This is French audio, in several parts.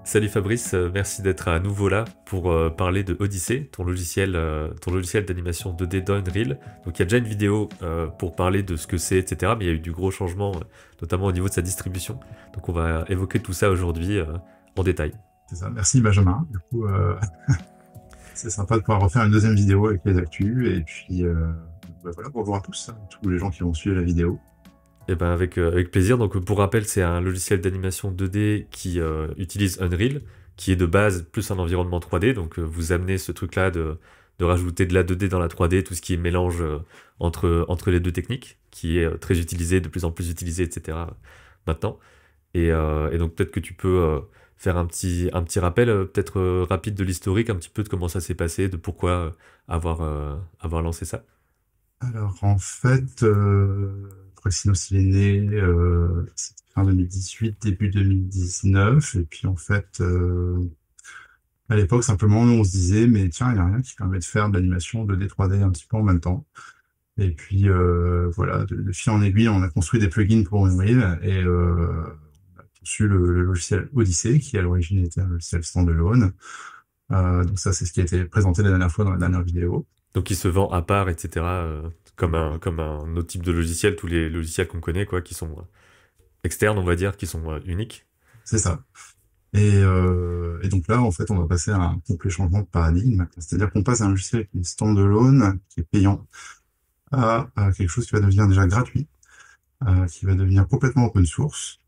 Salut Fabrice, merci d'être à nouveau là pour parler de Odyssey, ton logiciel d'animation 2D dans Unreal. Donc il y a déjà une vidéo pour parler de ce que c'est, etc. Mais il y a eu du gros changement, notamment au niveau de sa distribution. Donc on va évoquer tout ça aujourd'hui en détail. C'est ça. Merci Benjamin. Du coup, c'est sympa de pouvoir refaire une deuxième vidéo avec les actus. Et puis, voilà, bonjour à tous, hein, tous les gens qui vont suivre la vidéo. Et ben avec plaisir. Donc pour rappel, c'est un logiciel d'animation 2D qui utilise Unreal, qui est de base plus un environnement 3D. Donc vous amenez ce truc-là de rajouter de la 2D dans la 3D, tout ce qui est mélange entre les deux techniques, qui est très utilisé, de plus en plus utilisé, etc. maintenant. Et donc peut-être que tu peux faire un petit rappel, peut-être rapide de l'historique, un petit peu de comment ça s'est passé, de pourquoi avoir lancé ça. Alors, en fait, Proxinos, il est né c'était fin 2018, début 2019. Et puis, en fait, à l'époque, simplement, on se disait, mais tiens, il n'y a rien qui permet de faire de l'animation 2D, 3D un petit peu en même temps. Et puis, voilà, de fil en aiguille, on a construit des plugins pour Unreal et on a conçu le logiciel Odyssey, qui à l'origine était un logiciel standalone. Donc ça, c'est ce qui a été présenté la dernière fois dans la dernière vidéo. Donc il se vend à part, etc. Comme un autre type de logiciel, tous les logiciels qu'on connaît, quoi, qui sont externes, on va dire, qui sont uniques. C'est ça. Et donc là, en fait, on va passer à un complet changement de paradigme. C'est-à-dire qu'on passe à un logiciel qui est standalone, qui est payant, à quelque chose qui va devenir déjà gratuit, qui va devenir complètement open source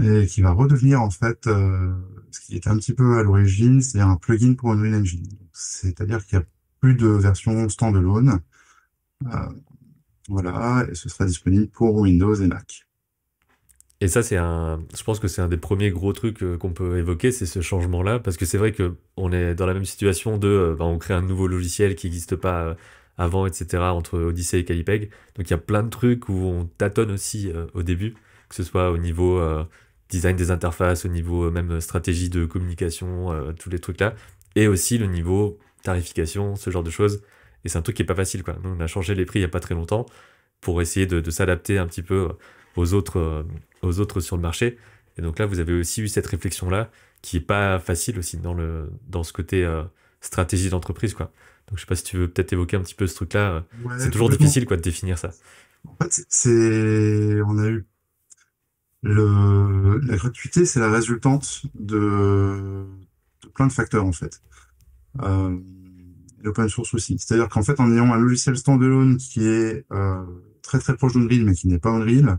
et qui va redevenir en fait ce qui était un petit peu à l'origine, c'est-à-dire un plugin pour Unreal Engine. C'est-à-dire qu'il n'y a plus de version standalone. Euh, voilà, et ce sera disponible pour Windows et Mac. Et ça, je pense que c'est un des premiers gros trucs qu'on peut évoquer, c'est ce changement-là, parce que c'est vrai que on est dans la même situation on crée un nouveau logiciel qui n'existe pas avant, etc., entre Odyssey et Calipeg. Donc il y a plein de trucs où on tâtonne aussi au début, que ce soit au niveau design des interfaces, au niveau même stratégie de communication, tous les trucs là, et aussi le niveau tarification, ce genre de choses. Et c'est un truc qui est pas facile, quoi. Nous, on a changé les prix il y a pas très longtemps pour essayer de s'adapter un petit peu aux autres, euh, aux autres sur le marché. Et donc là, vous avez aussi eu cette réflexion-là, qui est pas facile aussi dans ce côté stratégie d'entreprise, quoi. Donc je sais pas si tu veux peut-être évoquer un petit peu ce truc-là. C'est Ouais, toujours complètement. difficile, quoi, de définir ça. En fait, on a eu la gratuité, c'est la résultante de plein de facteurs, en fait. Euh, L'open source aussi. C'est-à-dire qu'en fait, en ayant un logiciel standalone qui est très très proche d'Unreal, mais qui n'est pas Unreal,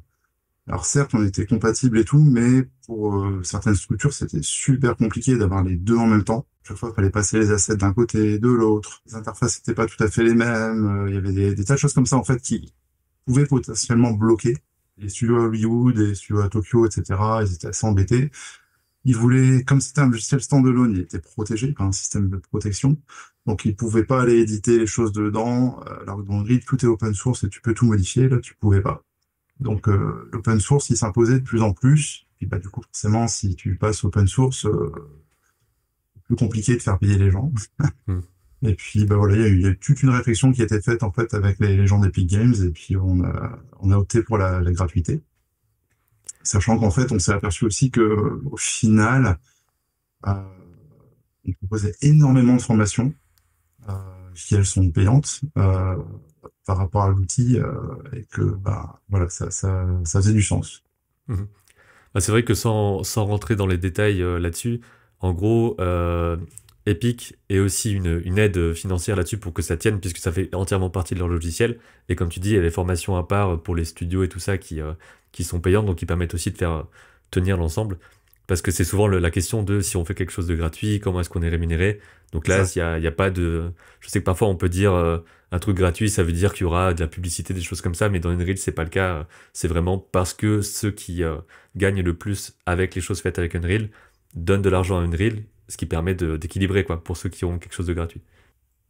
alors certes, on était compatible et tout, mais pour certaines structures, c'était super compliqué d'avoir les deux en même temps. Chaque fois, il fallait passer les assets d'un côté, de l'autre. Les interfaces n'étaient pas tout à fait les mêmes. Il y avait des tas de choses comme ça, en fait, qui pouvaient potentiellement bloquer. Les studios à Hollywood, les studios à Tokyo, etc., ils étaient assez embêtés. Ils voulaient, comme c'était un logiciel standalone, il était protégé par un système de protection. Donc, ils pouvaient pas aller éditer les choses dedans. Alors que dans Grid, tout est open source et tu peux tout modifier. Là, tu pouvais pas. Donc, l'open source, il s'imposait de plus en plus. Et bah, du coup, forcément, si tu passes open source, plus compliqué de faire payer les gens. Hmm. Et puis, bah voilà, il y a eu toute une réflexion qui a été faite, en fait, avec les gens d'Epic Games. Et puis, on a opté pour la gratuité. Sachant qu'en fait, on s'est aperçu aussi que, au final, euh, on proposait énormément de formations, qui elles sont payantes, par rapport à l'outil, et que, bah, voilà, ça faisait du sens. Mhm. Bah, c'est vrai que sans rentrer dans les détails là-dessus, en gros, Epic est aussi une aide financière là-dessus pour que ça tienne, puisque ça fait entièrement partie de leur logiciel. Et comme tu dis, il y a les formations à part pour les studios et tout ça qui sont payantes, donc qui permettent aussi de faire tenir l'ensemble. Parce que c'est souvent la question de si on fait quelque chose de gratuit, comment est-ce qu'on est rémunéré. Donc là, Ça. il y a pas de... Je sais que parfois on peut dire un truc gratuit, ça veut dire qu'il y aura de la publicité, des choses comme ça, mais dans Unreal, c'est pas le cas. C'est vraiment parce que ceux qui gagnent le plus avec les choses faites avec Unreal donnent de l'argent à Unreal, ce qui permet d'équilibrer, quoi, pour ceux qui ont quelque chose de gratuit.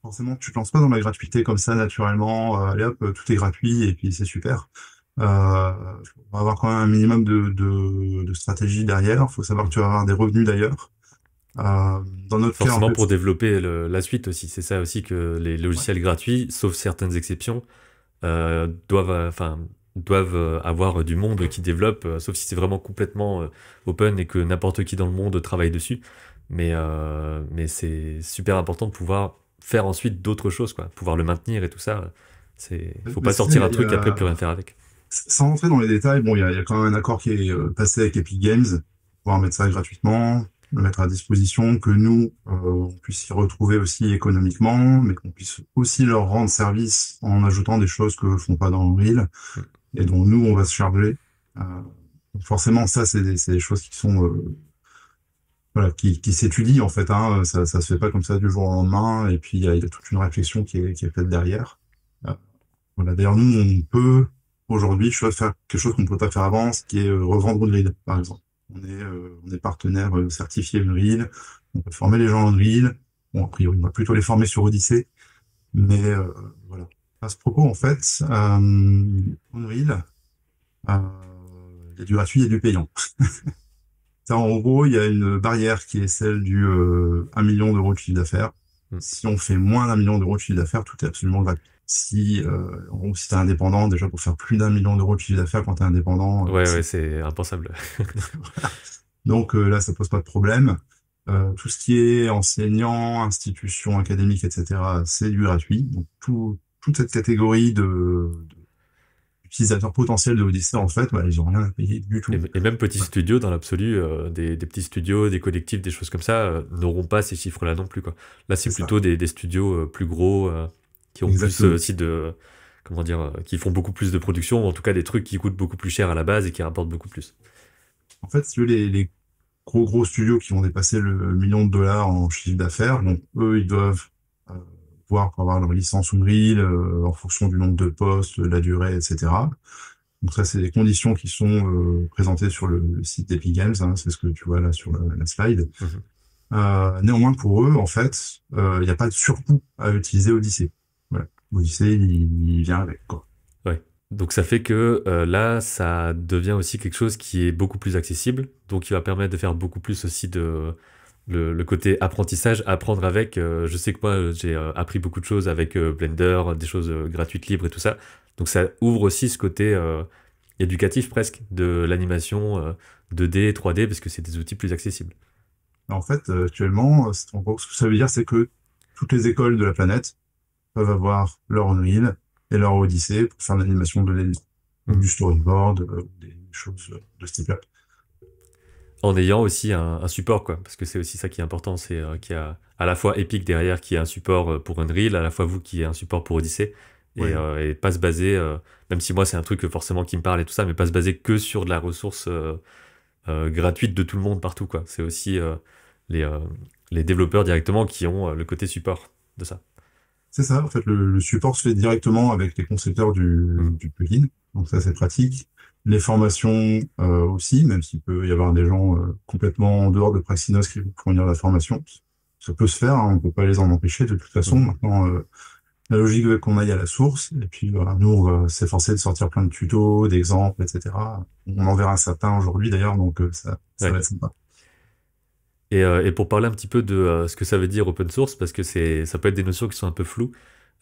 Forcément, tu te lances pas dans la gratuité comme ça, naturellement. Allez hop, tout est gratuit et puis c'est super. On va avoir quand même un minimum de stratégie derrière. Il faut savoir que tu vas avoir des revenus d'ailleurs. Dans notre cas, en Forcément fait, pour développer la suite aussi. C'est ça aussi que les ouais, logiciels gratuits, sauf certaines exceptions, doivent avoir du monde qui développe, sauf si c'est vraiment complètement open et que n'importe qui dans le monde travaille dessus. Mais c'est super important de pouvoir faire ensuite d'autres choses, quoi. Pouvoir le maintenir et tout ça. Faut Mais pas c'est ça, sortir un truc et après plus rien faire avec. sans rentrer dans les détails, bon, il y a quand même un accord qui est passé avec Epic Games, pouvoir mettre ça gratuitement, le mettre à disposition, que nous, on puisse y retrouver aussi économiquement, mais qu'on puisse aussi leur rendre service en ajoutant des choses que font pas dans Unreal et dont nous, on va se charger. Donc forcément, ça, c'est des choses qui sont, voilà, qui s'étudient en fait, hein. Ça se fait pas comme ça du jour au lendemain, et puis il y a toute une réflexion qui est faite derrière. Euh, Voilà. D'ailleurs, nous, on peut aujourd'hui faire quelque chose qu'on ne peut pas faire avant, ce qui est revendre Unreal, par exemple. On est partenaire certifié Unreal. On peut former les gens en Unreal. Bon, a priori, on va plutôt les former sur Odyssey. Mais voilà. À ce propos, en fait, Unreal, euh, il y a du gratuit et du payant. Ça, en gros, il y a une barrière qui est celle du 1 million d'euros de chiffre d'affaires. Mm. Si on fait moins d'un million d'euros de chiffre d'affaires, tout est absolument gratuit. En gros, si t'es indépendant, déjà pour faire plus d'un million d'euros de chiffre d'affaires quand t'es indépendant, Ouais, c'est impensable. donc là, ça pose pas de problème. Tout ce qui est enseignant, institution académique, etc., c'est du gratuit. Donc toute cette catégorie d'utilisateurs potentiels de Odyssey, en fait, bah, ils ont rien à payer du tout. Et même petits studios, dans l'absolu, des petits studios, des collectifs, des choses comme ça, n'auront pas ces chiffres-là non plus, quoi. Là, c'est C'est ça. plutôt des studios plus gros, qui ont plus Exactement. aussi comment dire, qui font beaucoup plus de production, ou en tout cas des trucs qui coûtent beaucoup plus cher à la base et qui rapportent beaucoup plus. En fait, si tu veux, les gros studios qui vont dépasser le million de dollars en chiffre d'affaires, donc eux, ils doivent euh, voir pour avoir leur licence Unreal en fonction du nombre de postes, de la durée, etc. Donc ça, c'est des conditions qui sont présentées sur le site d'Epic Games, hein, c'est ce que tu vois là sur la slide. Mhm. Néanmoins, pour eux, en fait, il n'y a pas de surcoût à utiliser Odyssey. Voilà. Odyssey, il vient avec, quoi. Ouais. Donc ça fait que là, ça devient aussi quelque chose qui est beaucoup plus accessible, donc il va permettre de faire beaucoup plus aussi le côté apprentissage, apprendre avec. Je sais que moi, j'ai appris beaucoup de choses avec Blender, des choses gratuites, libres et tout ça. Donc ça ouvre aussi ce côté éducatif presque de l'animation 2D, 3D, parce que c'est des outils plus accessibles. En fait, actuellement, en gros, ce que ça veut dire, c'est que toutes les écoles de la planète peuvent avoir leur Unreal et leur Odyssey pour faire l'animation de l'ennemi, ou Mhm. du storyboard, ou des choses de ce type-là. En ayant aussi un support, quoi, parce que c'est aussi ça qui est important, c'est qu'il y a à la fois Epic derrière qui a un support pour Unreal, à la fois vous qui avez un support pour Odyssey, Ouais. et pas se baser, même si moi c'est un truc forcément qui me parle et tout ça, mais pas se baser que sur de la ressource gratuite de tout le monde partout, quoi. C'est aussi les, euh, les développeurs directement qui ont le côté support de ça. C'est ça, en fait, le support se fait directement avec les concepteurs Mhm. du plugin, donc ça c'est pratique. Les formations aussi, même s'il peut y avoir des gens complètement en dehors de Praxinos qui vont fournir la formation. Ça peut se faire, hein, on peut pas les en empêcher de toute façon. Mhm. Maintenant, la logique veut qu'on aille à la source, et puis voilà, nous on va s'efforcer de sortir plein de tutos, d'exemples, etc. On en verra certains aujourd'hui d'ailleurs, donc ça va Ouais. être sympa. Et pour parler un petit peu de ce que ça veut dire open source, parce que ça peut être des notions qui sont un peu floues.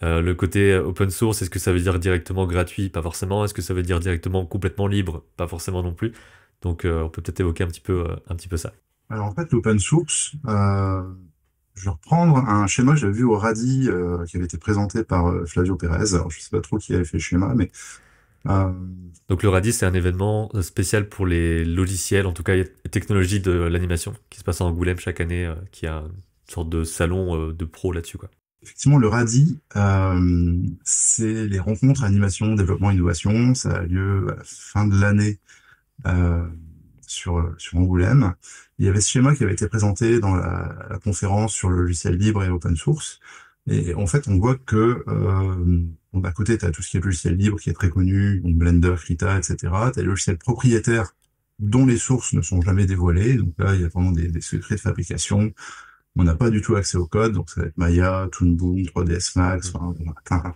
Le côté open source, est-ce que ça veut dire directement gratuit? Pas forcément. Est-ce que ça veut dire directement complètement libre? Pas forcément non plus. Donc on peut peut-être évoquer un petit peu ça. Alors en fait, l'open source, je vais reprendre un schéma que j'avais vu au RADI qui avait été présenté par Flavio Pérez. Alors je sais pas trop qui avait fait le schéma, mais euh, Donc le Radis, c'est un événement spécial pour les logiciels, en tout cas les technologies de l'animation, qui se passe à Angoulême chaque année, qui a une sorte de salon de pro là-dessus, quoi. effectivement, le RADI, c'est les rencontres animation, développement, innovation. Ça a lieu à la fin de l'année euh, sur Angoulême. Il y avait ce schéma qui avait été présenté dans la conférence sur le logiciel libre et open source. Et en fait, on voit que bon, d'un côté, tu as tout ce qui est logiciel libre qui est très connu, donc Blender, Krita, etc. Tu as les logiciels propriétaires dont les sources ne sont jamais dévoilées. Donc là, il y a vraiment des secrets de fabrication. On n'a pas du tout accès au code, donc ça va être Maya, Toon Boom, 3ds Max, Mm. enfin, on a plein.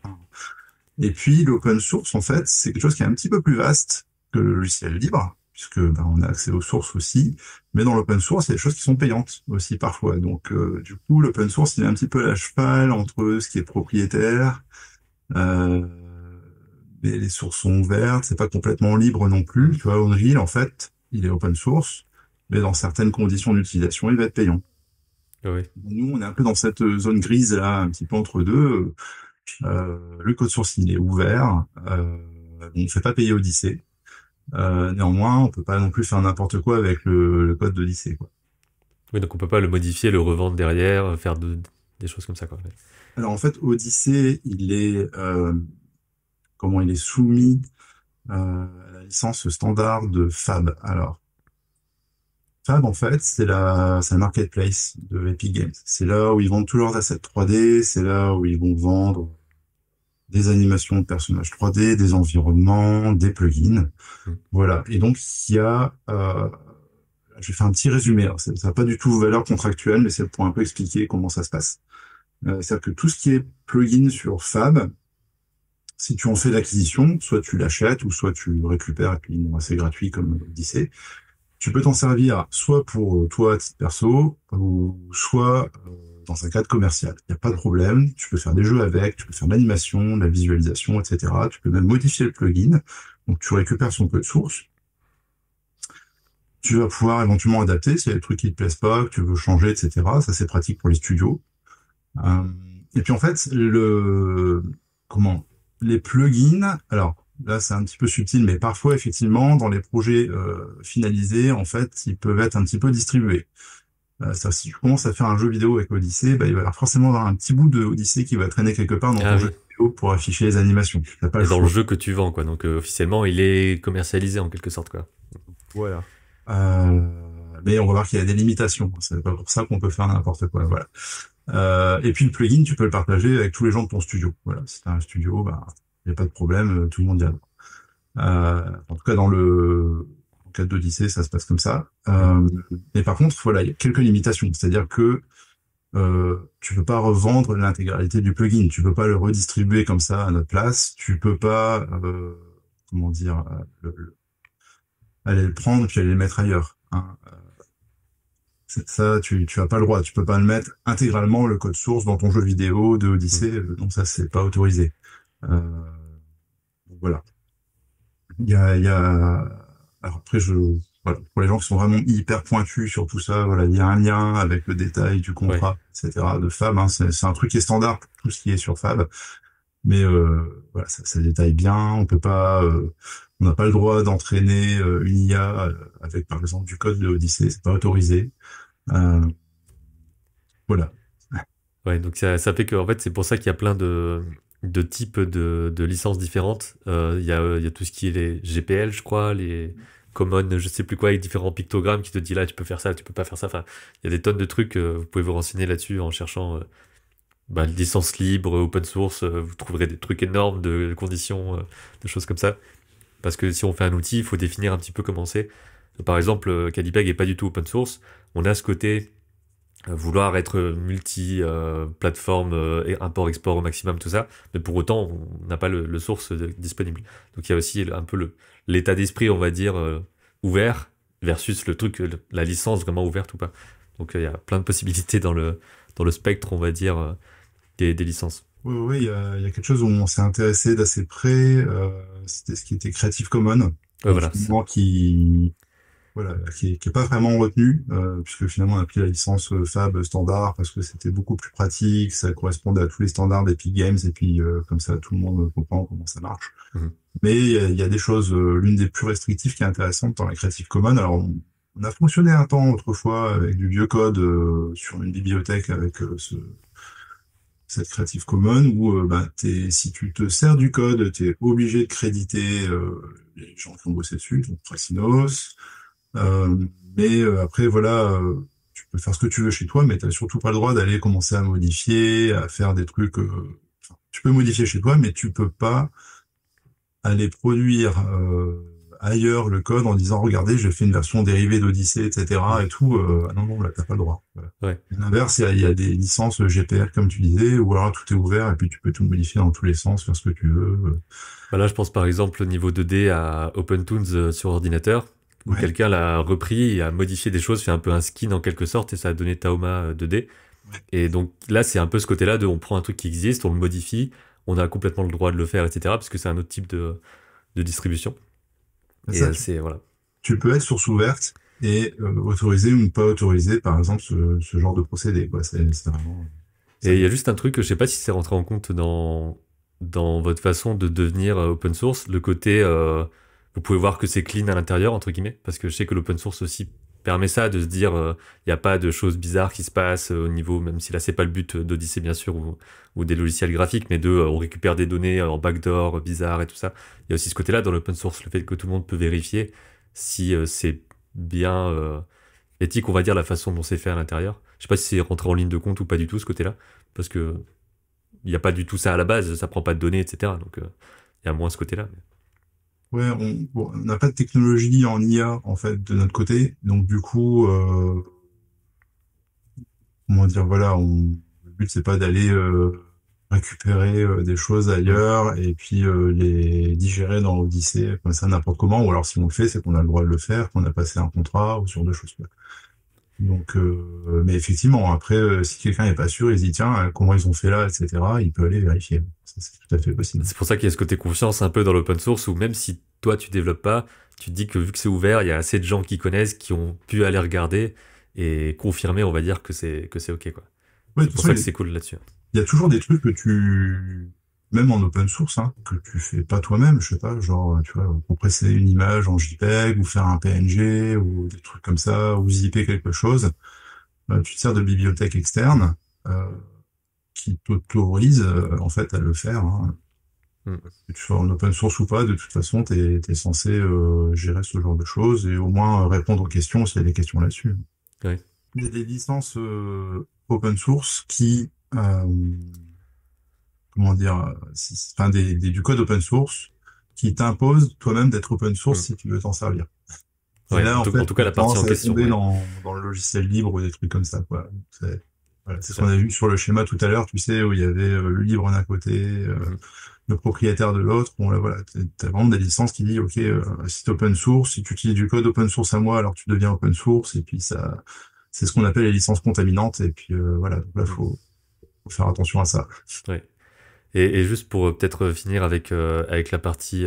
Et puis l'open source, en fait, c'est quelque chose qui est un petit peu plus vaste que le logiciel libre, puisque ben, on a accès aux sources aussi. Mais dans l'open source, il y a des choses qui sont payantes aussi parfois. Donc du coup, l'open source, il est un petit peu à cheval entre ce qui est propriétaire, euh, mais les sources sont ouvertes, c'est pas complètement libre non plus. Mm. Tu vois, Unreal, en fait, il est open source, mais dans certaines conditions d'utilisation, il va être payant. Ouais, ouais. Nous, on est un peu dans cette zone grise là, un petit peu entre deux. Le code source, il est ouvert. On ne fait pas payer Odyssey. Néanmoins, on peut pas non plus faire n'importe quoi avec le code d'Odyssey, quoi. Oui, donc on peut pas le modifier, le revendre derrière, faire des choses comme ça, quoi. Ouais. Alors en fait, Odyssey, comment il est soumis à la licence standard de Fab. Alors Fab, en fait, c'est le marketplace de Epic Games. C'est là où ils vendent tous leurs assets 3D. C'est là où ils vont vendre des animations de personnages 3D, des environnements, des plugins. Mm. Voilà. Et donc, je vais faire un petit résumé. Alors, ça n'a pas du tout valeur contractuelle, mais c'est pour un peu expliquer comment ça se passe. C'est-à-dire que tout ce qui est plugin sur Fab, si tu en fais l'acquisition, soit tu l'achètes ou soit tu le récupères et puis bon, c'est gratuit comme Odyssey. Tu peux t'en servir soit pour toi à titre perso ou soit dans un cadre commercial. Il n'y a pas de problème. Tu peux faire des jeux avec, tu peux faire de l'animation, de la visualisation, etc. Tu peux même modifier le plugin. Donc tu récupères son code source. Tu vas pouvoir éventuellement adapter s'il y a des trucs qui te plaisent pas, que tu veux changer, etc. Ça c'est pratique pour les studios. Euh, et puis en fait, les plugins, alors là c'est un petit peu subtil, mais parfois effectivement dans les projets finalisés, en fait, ils peuvent être un petit peu distribués. Si tu commences à faire un jeu vidéo avec Odyssey, bah, il va y avoir forcément avoir un petit bout de Odyssey qui va traîner quelque part dans Ah ton oui. jeu vidéo pour afficher les animations. T'as pas le Et dans le choix. jeu que tu vends, quoi. Donc officiellement, il est commercialisé en quelque sorte, quoi. Voilà. Euh, mais on va voir qu'il y a des limitations. C'est pas pour ça qu'on peut faire n'importe quoi. Voilà. Et puis le plugin, tu peux le partager avec tous les gens de ton studio. Voilà, si t'as un studio, bah, il n'y a pas de problème, tout le monde y a droit. En tout cas, dans le cas d'Odyssée, ça se passe comme ça. Mm. Mais par contre, voilà, il y a quelques limitations. C'est-à-dire que tu peux pas revendre l'intégralité du plugin. Tu peux pas le redistribuer comme ça à notre place. Tu peux pas, comment dire, aller le prendre puis aller le mettre ailleurs, hein. Ça, tu as pas le droit. Tu peux pas le mettre intégralement le code source dans ton jeu vidéo de Mm. Odyssey. Donc ça, c'est pas autorisé. Euh, voilà. Il y a, alors après, voilà, pour les gens qui sont vraiment hyper pointus sur tout ça, voilà, il y a un lien avec le détail du Ouais. contrat, etc. de Fab, hein. C'est un truc qui est standard pour tout ce qui est sur Fab. Mais voilà, ça détaille bien. On n'a pas le droit d'entraîner une IA avec, par exemple, du code de Odyssey. C'est pas autorisé. Euh, voilà. Ouais, donc ça fait que, en fait, c'est pour ça qu'il y a plein de types de licences différentes. Il y a tout ce qui est les GPL, je crois, les common, je sais plus quoi, avec différents pictogrammes qui te dit là, tu peux faire ça, tu peux pas faire ça. Enfin, il y a des tonnes de trucs. Vous pouvez vous renseigner là-dessus en cherchant licence libre, open source. Vous trouverez des trucs énormes de conditions, de choses comme ça. Parce que si on fait un outil, il faut définir un petit peu comment c'est. Par exemple, Calipeg est pas du tout open source. On a ce côté vouloir être multi-plateforme, et import-export au maximum, tout ça, mais pour autant, on n'a pas le source disponible. Donc il y a aussi un peu l'état d'esprit, on va dire, ouvert, versus le truc, la licence vraiment ouverte ou pas. Donc il y a plein de possibilités dans le spectre, on va dire, des licences. Oui, oui, il y a quelque chose où on s'est intéressé d'assez près. C'était ce qui était Creative Commons, Ouais, voilà, c'est ça. finalement voilà, qui est pas vraiment retenu, puisque finalement on a pris la licence Fab standard parce que c'était beaucoup plus pratique, ça correspondait à tous les standards d'Epic Games et puis comme ça tout le monde comprend comment ça marche. Mhm. Mais il y a des choses, l'une des plus restrictives qui est intéressante dans la Creative Commons. Alors on a fonctionné un temps autrefois avec du vieux code sur une bibliothèque avec cette Creative Commons où bah, si tu te sers du code, tu es obligé de créditer les gens qui ont bossé dessus, donc Praxinos. Euh, mais après, voilà, tu peux faire ce que tu veux chez toi, mais tu surtout pas le droit d'aller commencer à modifier, à faire des trucs. Enfin, tu peux modifier chez toi, mais tu peux pas aller produire ailleurs le code en disant, regardez, j'ai fait une version dérivée d'Odyssey, etc. et tout. Ah non, non, là, t'as pas le droit. Voilà. Ouais. À l'inverse, il y a des licences GPL, comme tu disais, ou alors tout est ouvert et puis tu peux tout modifier dans tous les sens, faire ce que tu veux. Voilà, je pense par exemple au niveau 2D à OpenToons sur ordinateur, où Ouais, quelqu'un l'a repris et a modifié des choses, fait un peu un skin en quelque sorte, et ça a donné Taoma 2D. ouais. Et donc là, c'est un peu ce côté-là de on prend un truc qui existe, on le modifie, on a complètement le droit de le faire, etc. Parce que c'est un autre type de distribution. Et Ça, c'est, voilà. tu peux être source ouverte. et autoriser ou ne pas autoriser, par exemple, ce genre de procédé, quoi. C'est vraiment Et ça. il y a juste un truc que je sais pas si c'est rentré en compte dans votre façon de devenir open source, le côté vous pouvez voir que c'est clean à l'intérieur entre guillemets, parce que je sais que l'open source aussi permet ça de se dire il n'y a pas de choses bizarres qui se passent au niveau, même si là c'est pas le but d'Odyssey bien sûr ou des logiciels graphiques, mais on récupère des données en backdoor bizarres et tout ça. Il y a aussi ce côté-là dans l'open source, le fait que tout le monde peut vérifier si c'est bien éthique, on va dire, la façon dont c'est fait à l'intérieur. Je sais pas si c'est rentré en ligne de compte ou pas du tout ce côté-là, parce que il n'y a pas du tout ça à la base, ça prend pas de données, etc. Donc il y a moins ce côté-là. Ouais, bon, on n'a pas de technologie en IA, en fait, de notre côté. Donc, du coup, comment dire, voilà, le but, c'est pas d'aller récupérer des choses Mm. ailleurs et puis les digérer dans Odyssey, comme ça, n'importe comment. Ou alors, si on le fait, c'est qu'on a le droit de le faire, qu'on a passé un contrat ou ce genre de choses. Donc, mais effectivement, après, si quelqu'un n'est pas sûr, il se dit, tiens, comment ils ont fait là, etc., il peut aller vérifier. Ça, c'est tout à fait possible. C'est pour ça qu'il y a ce côté confiance un peu dans l'open source, où même si toi tu développes pas, tu te dis que vu que c'est ouvert, il y a assez de gens qui connaissent, qui ont pu aller regarder et confirmer, on va dire, que c'est ok, quoi. Ouais, de C'est toute pour façon, ça que c'est cool là-dessus. il y a toujours des trucs que même en open source, hein, que tu fais pas toi-même, je sais pas, genre, tu vois, compresser une image en JPEG ou faire un PNG ou des trucs comme ça, ou zipper quelque chose. Tu te sers de bibliothèques externes euh, qui t'autorisent en fait à le faire, hein. Mm. Que tu sois en open source ou pas, de toute façon, t'es censé gérer ce genre de choses et au moins répondre aux questions s'il y a des questions là-dessus. Ouais. Il y a des licences open source qui, comment dire, enfin du code open source qui t'impose toi-même d'être open source Mm. si tu veux t'en servir. Et Ouais, là, en en fait, tout tu cas, as la partie tendance en à question, tomber ouais. dans le logiciel libre ou des trucs comme ça, quoi. Voilà, C'est c'est ce qu'on ça. a vu sur le schéma tout à l'heure, tu sais, où il y avait le libre d'un côté, Mhm. le propriétaire de l'autre. Bon, là, voilà, t'as vraiment des licences qui disent, OK, si t'es open source, si tu utilises du code open source à moi, alors tu deviens open source, et puis ça, c'est ce qu'on appelle les licences contaminantes, et puis voilà, donc là, Mm. faut faire attention à ça. Ouais. Et juste pour peut-être finir avec la partie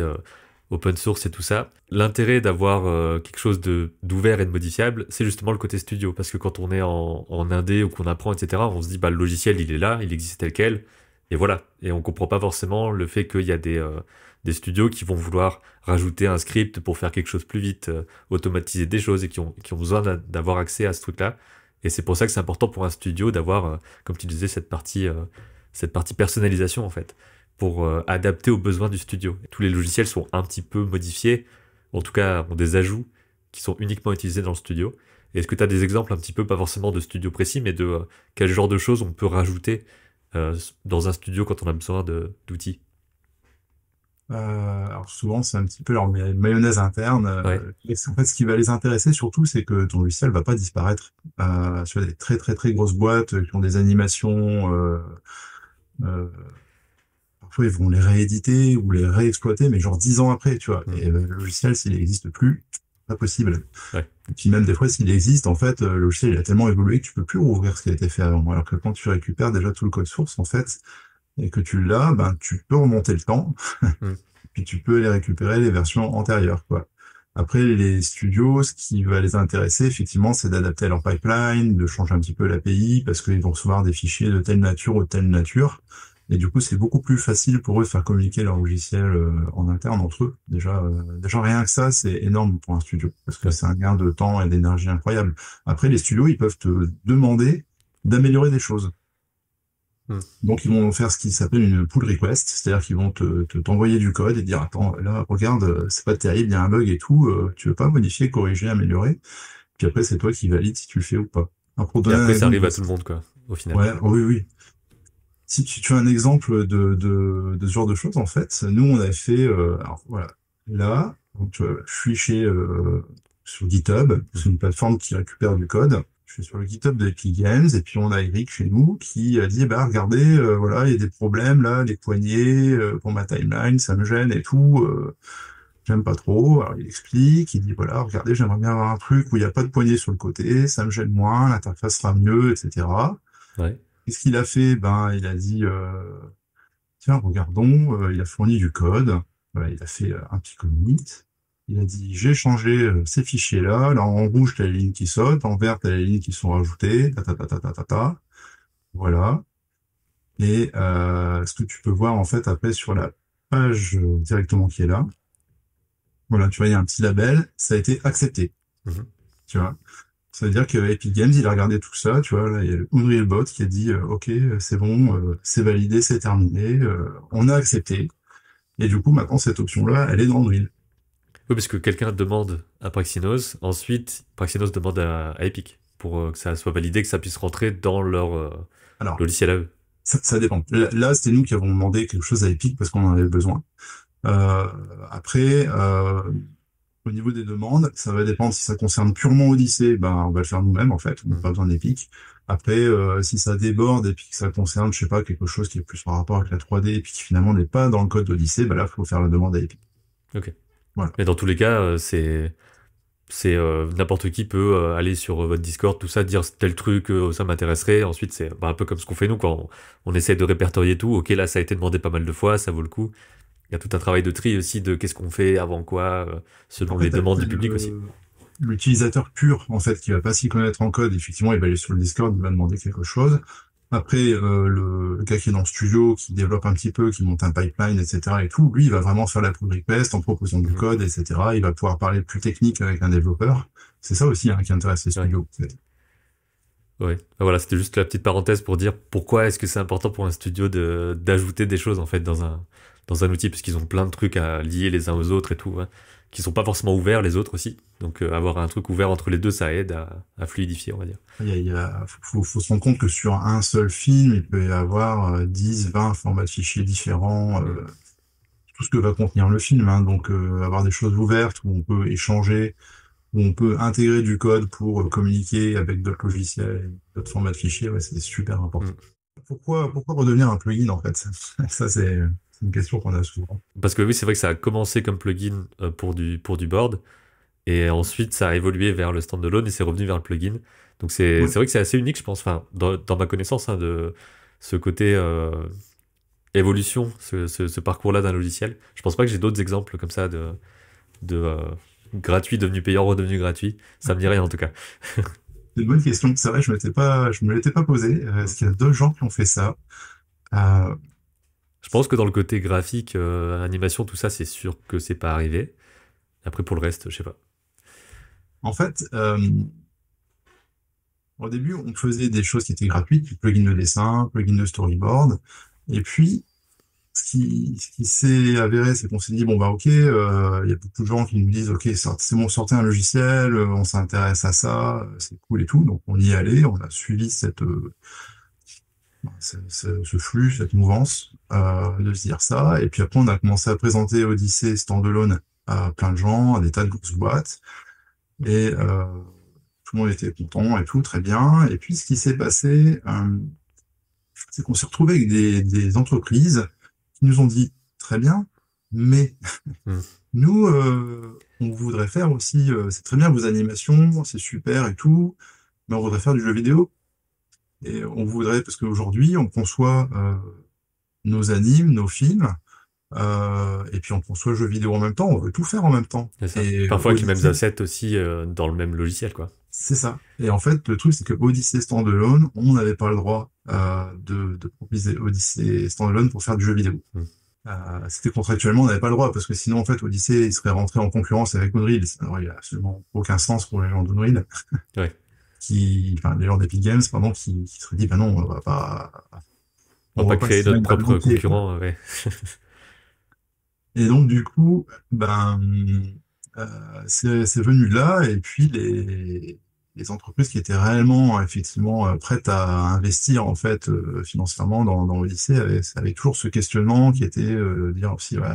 open source et tout ça, l'intérêt d'avoir quelque chose d'ouvert et de modifiable, c'est justement le côté studio. Parce que quand on est en indé ou qu'on apprend, etc., on se dit, bah, le logiciel, il est là, il existe tel quel, et voilà. Et on comprend pas forcément le fait qu'il y a des studios qui vont vouloir rajouter un script pour faire quelque chose plus vite, automatiser des choses et qui ont besoin d'avoir accès à ce truc-là. Et c'est pour ça que c'est important pour un studio d'avoir, comme tu disais, cette partie personnalisation en fait, pour adapter aux besoins du studio. Tous les logiciels sont un petit peu modifiés, en tout cas ont des ajouts qui sont uniquement utilisés dans le studio. Et est-ce que tu as des exemples un petit peu, pas forcément de studio précis, mais de quel genre de choses on peut rajouter dans un studio quand on a besoin d'outils? Alors souvent, c'est un petit peu leur mayonnaise interne. Ouais. Et en fait, ce qui va les intéresser surtout, c'est que ton logiciel va pas disparaître. Sur des très très très grosses boîtes qui ont des animations, euh, parfois ils vont les rééditer ou les réexploiter, mais genre 10 ans après, tu vois. Mm. Et le logiciel, s'il n'existe plus, pas possible. Ouais. Et puis même des fois, s'il existe, en fait, le logiciel il a tellement évolué que tu peux plus rouvrir ce qui a été fait avant. Alors que quand tu récupères déjà tout le code source, en fait, et que tu l'as, ben tu peux remonter le temps Mm. puis tu peux aller récupérer les versions antérieures, quoi. Après, les studios, ce qui va les intéresser, effectivement, c'est d'adapter leur pipeline, de changer un petit peu l'API, parce qu'ils vont recevoir des fichiers de telle nature ou de telle nature. Et du coup, c'est beaucoup plus facile pour eux de faire communiquer leur logiciel en interne entre eux. Déjà rien que ça, c'est énorme pour un studio, parce que Ouais. c'est un gain de temps et d'énergie incroyable. Après, les studios, ils peuvent te demander d'améliorer des choses. Mm. Donc ils vont faire ce qui s'appelle une pull request, c'est-à-dire qu'ils vont t'envoyer du code et dire attends là regarde c'est pas terrible, il y a un bug et tout, tu veux pas modifier, corriger, améliorer, puis après c'est toi qui valide si tu le fais ou pas. Alors pour Et donner un après, ça exemple arrive de à tout le monde, quoi, au final. ouais oui oui, si tu as un exemple de ce genre de choses en fait, nous on a fait alors voilà là donc, je suis chez sur GitHub, c'est Mhm. une plateforme qui récupère du code. Je suis sur le GitHub de Epic Games et puis on a Eric chez nous qui a dit bah regardez voilà il y a des problèmes là les poignées pour ma timeline ça me gêne et tout j'aime pas trop alors il explique il dit voilà regardez j'aimerais bien avoir un truc où il n'y a pas de poignée sur le côté ça me gêne moins l'interface sera mieux etc. Ouais. Qu'est-ce qu'il a fait ben il a dit tiens regardons il a fourni du code. Voilà, il a fait un petit commit Il a dit, j'ai changé ces fichiers-là. Là, en rouge, t'as les lignes qui sautent. En vert, t'as les lignes qui sont rajoutées. Ta, ta, ta, ta, ta, ta, ta. Voilà. Et ce que tu peux voir, en fait, après, sur la page directement qui est là. Voilà, tu vois, il y a un petit label. Ça a été accepté. Mhm. Tu vois. Ça veut dire que Epic Games, il a regardé tout ça, tu vois, là, il y a le Unreal Bot qui a dit, OK, c'est bon, c'est validé, c'est terminé, on a accepté. Et du coup, maintenant, cette option-là, elle est dans Unreal. Oui, parce que quelqu'un demande à Praxinos, ensuite Praxinos demande à Epic pour que ça soit validé, que ça puisse rentrer dans leur Alors, logiciel à eux. ça dépend. Là, c'était nous qui avons demandé quelque chose à Epic parce qu'on en avait besoin. Euh, après, au niveau des demandes, ça va dépendre si ça concerne purement Odyssey, ben on va le faire nous-mêmes en fait, on n'a Mhm. pas besoin d'Epic. Après, si ça déborde et puis que ça concerne, je sais pas, quelque chose qui est plus en rapport avec la 3D et puis qui finalement n'est pas dans le code d'Odyssey, ben là, faut faire la demande à Epic. Ok. Voilà. Mais dans tous les cas, c'est n'importe qui peut aller sur votre Discord, tout ça, dire tel truc, ça m'intéresserait. Ensuite, c'est un peu comme ce qu'on fait nous quand on essaie de répertorier tout. Ok, là, ça a été demandé pas mal de fois, ça vaut le coup. Il y a tout un travail de tri aussi de qu'est-ce qu'on fait avant quoi, En selon fait, les demandes du public aussi. l'utilisateur pur, en fait, qui va pas s'y connaître en code, effectivement, il va aller sur le Discord, il va demander quelque chose. Après, le gars qui est dans le studio, qui développe un petit peu, qui monte un pipeline, etc. et tout, lui, il va vraiment faire la pull request en proposant du Mhm. code, etc. Il va pouvoir parler plus technique avec un développeur. C'est ça aussi, hein, qui intéresse les Ouais. studios, en fait. Ouais. Ah, voilà, c'était juste la petite parenthèse pour dire pourquoi est-ce que c'est important pour un studio de d'ajouter des choses en fait dans un outil parce qu'ils ont plein de trucs à lier les uns aux autres et tout, hein, qui sont pas forcément ouverts les autres aussi. Donc avoir un truc ouvert entre les deux, ça aide à fluidifier, on va dire. Faut se rendre compte que sur un seul film, il peut y avoir 10, 20 formats de fichiers différents, Mm. tout ce que va contenir le film, hein. Donc, avoir des choses ouvertes où on peut échanger, où on peut intégrer du code pour communiquer avec d'autres logiciels, d'autres formats de fichiers, ouais, c'est super important. Mm. Pourquoi redevenir un plugin, en fait? Ça, c'est une question qu'on a souvent. Parce que oui, c'est vrai que ça a commencé comme plugin pour du board et ensuite ça a évolué vers le standalone et c'est revenu vers le plugin. Donc Ouais. c'est vrai que c'est assez unique, je pense, enfin dans ma connaissance hein, de ce côté évolution, ce parcours-là d'un logiciel. Je pense pas que j'ai d'autres exemples comme ça de gratuit devenu payant, redevenu gratuit. Ça me dit rien en tout cas. C'est une bonne question. C'est vrai, je me l'étais pas posé. Est-ce qu'il y a d'autres gens qui ont fait ça? Euh, Je pense que dans le côté graphique, animation, tout ça, c'est sûr que c'est pas arrivé. Après, pour le reste, je sais pas. En fait, au début, on faisait des choses qui étaient gratuites, du plugin de dessin, plugin de storyboard. Et puis, ce qui s'est avéré, c'est qu'on s'est dit, bon, bah, ok, il y a beaucoup de gens qui nous disent, ok, c'est bon, sortez un logiciel, on s'intéresse à ça, c'est cool et tout. Donc, on y est allé, on a suivi ce flux, cette mouvance, de se dire ça. Et puis après, on a commencé à présenter Odyssey standalone à plein de gens, à des tas de grosses boîtes. Et, tout le monde était content et tout, très bien. Et puis, ce qui s'est passé, c'est qu'on s'est retrouvé avec des entreprises qui nous ont dit, très bien, mais Hmm. nous, on voudrait faire aussi, c'est très bien vos animations, c'est super et tout, mais on voudrait faire du jeu vidéo. Et on voudrait, parce qu'aujourd'hui, on conçoit nos animes, nos films, et puis on conçoit le jeu vidéo en même temps, on veut tout faire en même temps. C'est ça. Et Parfois avec les mêmes Odyssey, assets aussi dans le même logiciel, quoi. c'est ça. Et en fait, le truc, c'est que Odyssey Standalone, on n'avait pas le droit de proposer Odyssey Standalone pour faire du jeu vidéo. Hmm. C'était contractuellement, on n'avait pas le droit, parce que sinon, en fait, Odyssey, il serait rentré en concurrence avec Unreal. Alors, il n'y a absolument aucun sens pour les gens d'Unreal, Ouais. enfin, les gens d'Epic Games, pardon, qui se dit, bah non, On on va pas va pas créer se notre mettre à propre bloquer, quoi. concurrent, ouais. Et donc, du coup, ben, c'est venu de là, et puis les entreprises qui étaient réellement, effectivement, prêtes à investir, en fait, financièrement dans Odyssey avaient toujours ce questionnement qui était de dire aussi, ouais,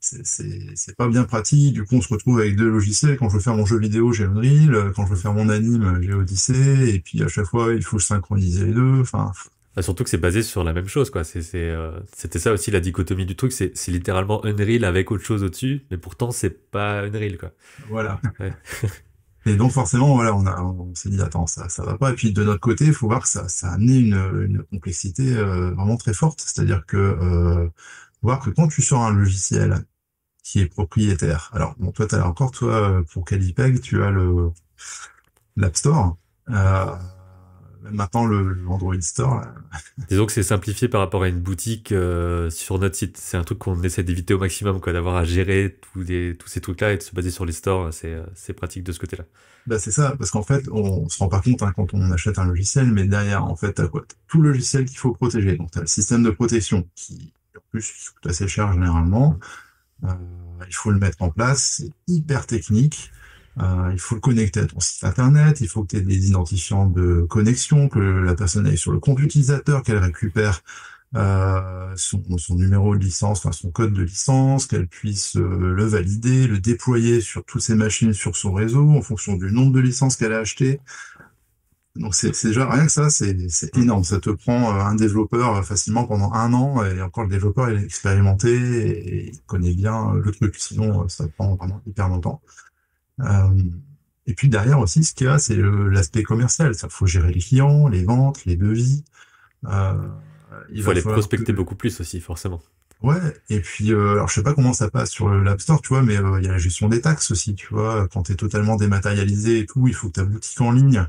c'est pas bien pratique, du coup, on se retrouve avec deux logiciels. Quand je veux faire mon jeu vidéo, j'ai Unreal, quand je veux Hmm. faire mon anime, j'ai Odyssey, et puis à chaque fois, il faut synchroniser les deux, enfin, Ah, surtout que c'est basé sur la même chose, quoi. C'était ça aussi la dichotomie du truc. C'est littéralement Unreal avec autre chose au-dessus, mais pourtant c'est pas Unreal, quoi. voilà. Ouais. Et donc forcément, voilà, on s'est dit, attends, ça va pas. Et puis de notre côté, il faut voir que ça a amené une complexité vraiment très forte. C'est-à-dire que voir que quand tu sors un logiciel qui est propriétaire. Alors, bon, toi, pour Calipeg, tu as l'App Store. Maintenant, le Android Store, là. Disons que c'est simplifié par rapport à une boutique sur notre site. C'est un truc qu'on essaie d'éviter au maximum, quoi, d'avoir à gérer tous ces trucs-là et de se baser sur les stores. C'est pratique de ce côté-là. Bah, c'est ça, parce qu'en fait, on se rend pas compte, hein, quand on achète un logiciel, mais derrière, en fait, t'as quoi? T'as tout le logiciel qu'il faut protéger. Donc, t'as le système de protection qui, en plus, coûte assez cher généralement. Euh, il faut le mettre en place, c'est hyper technique. Il faut le connecter à ton site internet, il faut que tu aies des identifiants de connexion, que la personne aille sur le compte utilisateur, qu'elle récupère son numéro de licence, enfin son code de licence, qu'elle puisse le valider, le déployer sur toutes ses machines sur son réseau en fonction du nombre de licences qu'elle a acheté. Donc c'est déjà rien que ça, c'est énorme. Ça te prend un développeur facilement pendant 1 an, et encore le développeur il est expérimenté et il connaît bien le truc. Sinon ça prend vraiment hyper longtemps. Euh, et puis derrière aussi, ce qu'il y a, c'est l'aspect commercial. Il faut gérer les clients, les ventes, les devis. Euh, Il il faut va aller falloir prospecter beaucoup plus aussi, forcément. ouais. Et puis alors je sais pas comment ça passe sur l'App Store, tu vois, mais il y a la gestion des taxes aussi, tu vois. Quand t'es totalement dématérialisé et tout, il faut que ta boutique en ligne,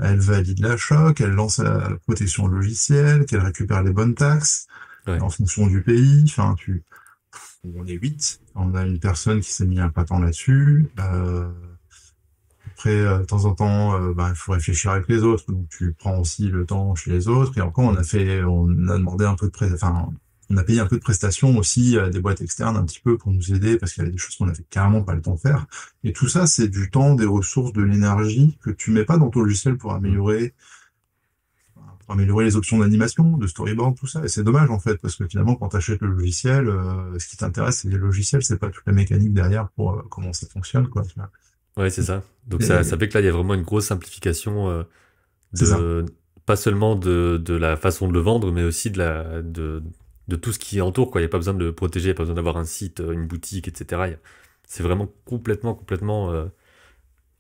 elle valide l'achat, qu'elle lance la protection logicielle, qu'elle récupère les bonnes taxes Ouais. en fonction du pays. Enfin, on est 8. On a une personne qui s'est mis un patent là-dessus. Après, de temps en temps, il faut réfléchir avec les autres. Donc, tu prends aussi le temps chez les autres. Et encore, on a demandé un peu on a payé un peu de prestations aussi à des boîtes externes un petit peu pour nous aider parce qu'il y avait des choses qu'on avait carrément pas le temps de faire. Et tout ça, c'est du temps, des ressources, de l'énergie que tu mets pas dans ton logiciel Mm. pour améliorer les options d'animation, de storyboard, tout ça. Et c'est dommage, en fait, parce que finalement, quand tu achètes le logiciel, ce qui t'intéresse, c'est les logiciels, c'est pas toute la mécanique derrière pour comment ça fonctionne, quoi. Tu vois. Ouais, c'est ça. Donc ça Et fait que là, il y a vraiment une grosse simplification c'est ça. de pas seulement de la façon de le vendre, mais aussi de tout ce qui entoure, quoi. Il n'y a pas besoin de le protéger, il n'y a pas besoin d'avoir un site, une boutique, etc. C'est vraiment complètement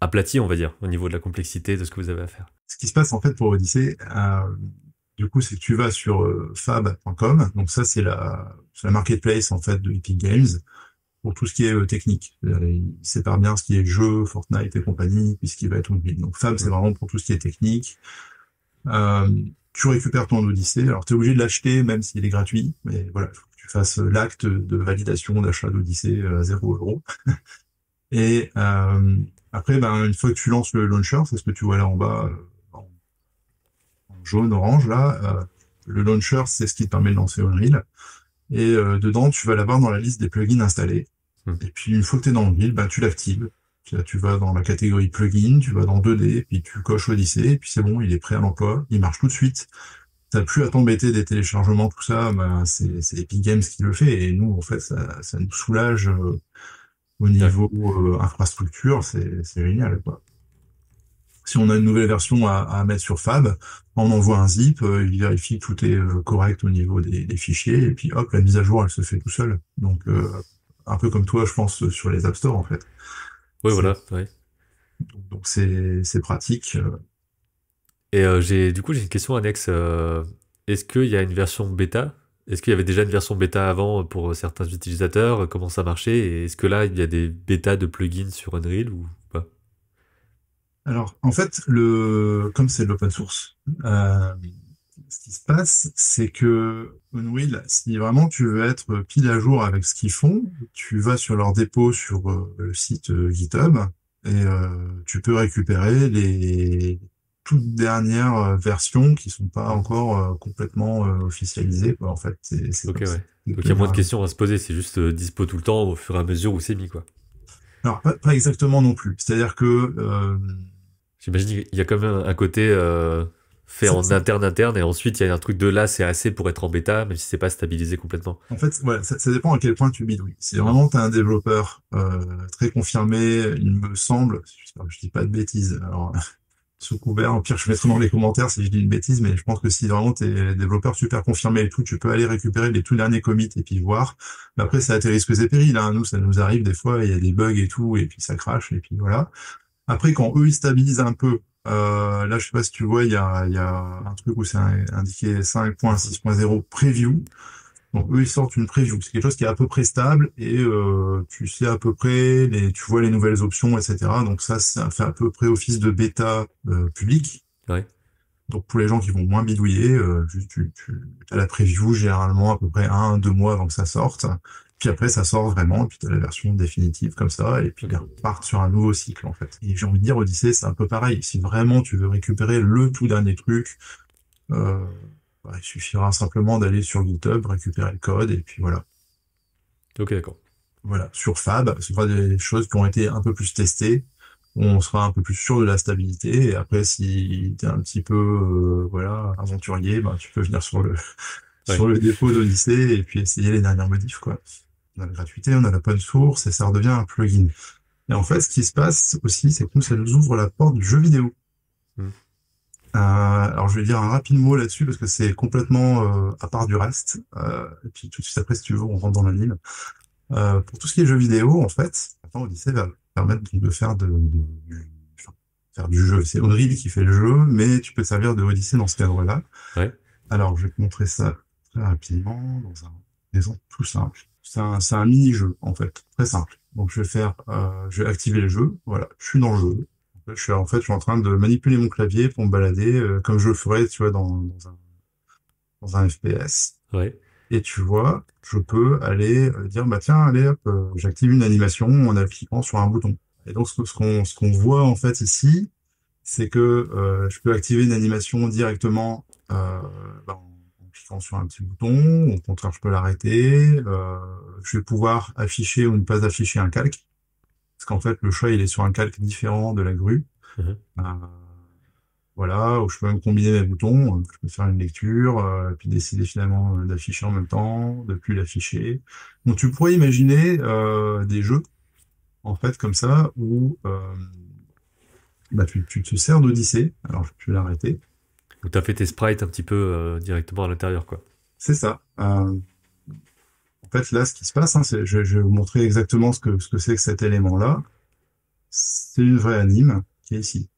aplati, on va dire, au niveau de la complexité de ce que vous avez à faire. Ce qui se passe, en fait, pour Odyssey, du coup, c'est que tu vas sur fab.com. Donc ça, c'est la marketplace, en fait, de Epic Games pour tout ce qui est technique. Il sépare bien ce qui est jeu, Fortnite et compagnie, puis ce qui va être mobile. Donc Fab, c'est Mm. vraiment pour tout ce qui est technique. Euh, tu récupères ton Odyssey. Alors, tu es obligé de l'acheter, même s'il est gratuit. Mais voilà, il faut que tu fasses l'acte de validation d'achat d'Odyssey à 0 €. Et après, une fois que tu lances le launcher, c'est ce que tu vois là en bas, en jaune, orange, là, le launcher, c'est ce qui te permet de lancer Unreal. Et dedans, tu vas l'avoir dans la liste des plugins installés. Mm. Et puis, une fois que tu es dans Unreal, tu l'actives. Tu vas dans la catégorie plugin, tu vas dans 2D, puis tu coches Odyssey, et puis c'est bon, il est prêt à l'emploi, il marche tout de suite. T'as plus à t'embêter des téléchargements, tout ça, c'est Epic Games qui le fait, et nous, en fait, ça nous soulage au Ouais. niveau infrastructure, c'est génial, quoi. Si on a une nouvelle version à mettre sur Fab, on envoie un zip, il vérifie que tout est correct au niveau des fichiers, et puis hop, la mise à jour, elle se fait tout seul. Donc, un peu comme toi, je pense, sur les App Store, en fait. Ouais, C'est, voilà. Ouais. donc c'est pratique. Et du coup, j'ai une question annexe. Est-ce qu'il y a une version bêta? Est-ce qu'il y avait déjà une version bêta avant pour certains utilisateurs? Comment ça marchait? Et est-ce que là, il y a des bêtas de plugins sur Unreal ou pas? Alors, en fait, comme c'est de l'open source, ce qui se passe, c'est que Unreal, si vraiment tu veux être pile à jour avec ce qu'ils font, tu vas sur leur dépôt sur le site GitHub et tu peux récupérer les toutes dernières versions qui sont pas encore complètement officialisées, quoi. En fait, c'est Ok, comme ça. ouais. Donc il y a moins de questions à se poser, c'est juste dispo tout le temps au fur et à mesure où c'est mis, quoi. Alors, pas exactement non plus. C'est-à-dire que J'imagine qu'il y a quand même un côté fait ça, en interne, et ensuite il y a un truc de là, c'est assez pour être en bêta, même si c'est pas stabilisé complètement. En fait, voilà, ça dépend à quel point tu bidouilles. Si vraiment tu es un développeur très confirmé, il me semble, j'espère que je dis pas de bêtises, alors sous couvert, au pire je mettrai dans les commentaires si je dis une bêtise, mais je pense que si vraiment tu es développeur super confirmé et tout, tu peux aller récupérer les tout derniers commits et puis voir. Mais après, ça a tes risques et périls, hein. Nous, ça nous arrive des fois, il y a des bugs et tout, et puis ça crache, et puis voilà. Après, quand eux, ils stabilisent un peu, là, je sais pas si tu vois, il y a un truc où c'est indiqué 5.6.0 preview. Donc eux, ils sortent une preview. C'est quelque chose qui est à peu près stable et tu sais à peu près, tu vois les nouvelles options, etc. Donc ça fait à peu près office de bêta public. Ouais. Donc pour les gens qui vont moins bidouiller, juste tu as la preview généralement à peu près 1, 2 mois avant que ça sorte. Puis après ça sort vraiment, et puis tu as la version définitive comme ça, et puis ils Ok. repartent sur un nouveau cycle en fait. Et j'ai envie de dire Odyssey, c'est un peu pareil. Si vraiment tu veux récupérer le tout dernier truc, euh, bah, il suffira simplement d'aller sur GitHub, récupérer le code, et puis voilà. Ok, d'accord. Voilà. Sur Fab, ce sera des choses qui ont été un peu plus testées. On sera un peu plus sûr de la stabilité. Et après, si t'es un petit peu, voilà, aventurier, ben, tu peux venir Ouais. sur le dépôt d'Odyssey et puis essayer les dernières modifs, quoi. On a la gratuité, on a l'open source et ça redevient un plugin. Et en fait, ce qui se passe aussi, c'est que nous, ça nous ouvre la porte du jeu vidéo. Hmm. Alors, je vais dire un rapide mot là-dessus parce que c'est complètement à part du reste. Et puis tout de suite après, si tu veux, on rentre dans la ligne. Pour tout ce qui est jeux vidéo, en fait, maintenant Odyssey va permettre de faire enfin, faire du jeu. C'est Unreal qui fait le jeu, mais tu peux te servir de Odyssey dans ce cadre-là. Ouais. Alors, je vais te montrer ça très rapidement dans un exemple tout simple. C'est un mini-jeu, en fait, très simple. Donc, je vais activer le jeu. Voilà, je suis dans le jeu. Je suis en train de manipuler mon clavier pour me balader, comme je le ferais, tu vois, dans un FPS. Ouais. Et tu vois, je peux aller dire, bah tiens, allez, hop, j'active une animation en cliquant sur un bouton. Et donc, ce qu'on voit en fait ici, c'est que je peux activer une animation directement bah, en cliquant sur un petit bouton. Au contraire, je peux l'arrêter. Je vais pouvoir afficher ou ne pas afficher un calque. Parce qu'en fait, le chat, il est sur un calque différent de la grue. Mhm. Euh, voilà, où je peux même combiner mes boutons, je peux faire une lecture, puis décider finalement d'afficher en même temps, de plus l'afficher. Donc tu pourrais imaginer des jeux, en fait, comme ça, où bah, tu te sers d'Odyssée. Alors je vais l'arrêter. Donc t'as fait tes sprites un petit peu directement à l'intérieur, quoi. C'est ça. En fait, là, ce qui se passe, hein, je vais vous montrer exactement ce que c'est que cet élément-là. C'est une vraie anime qui est ici.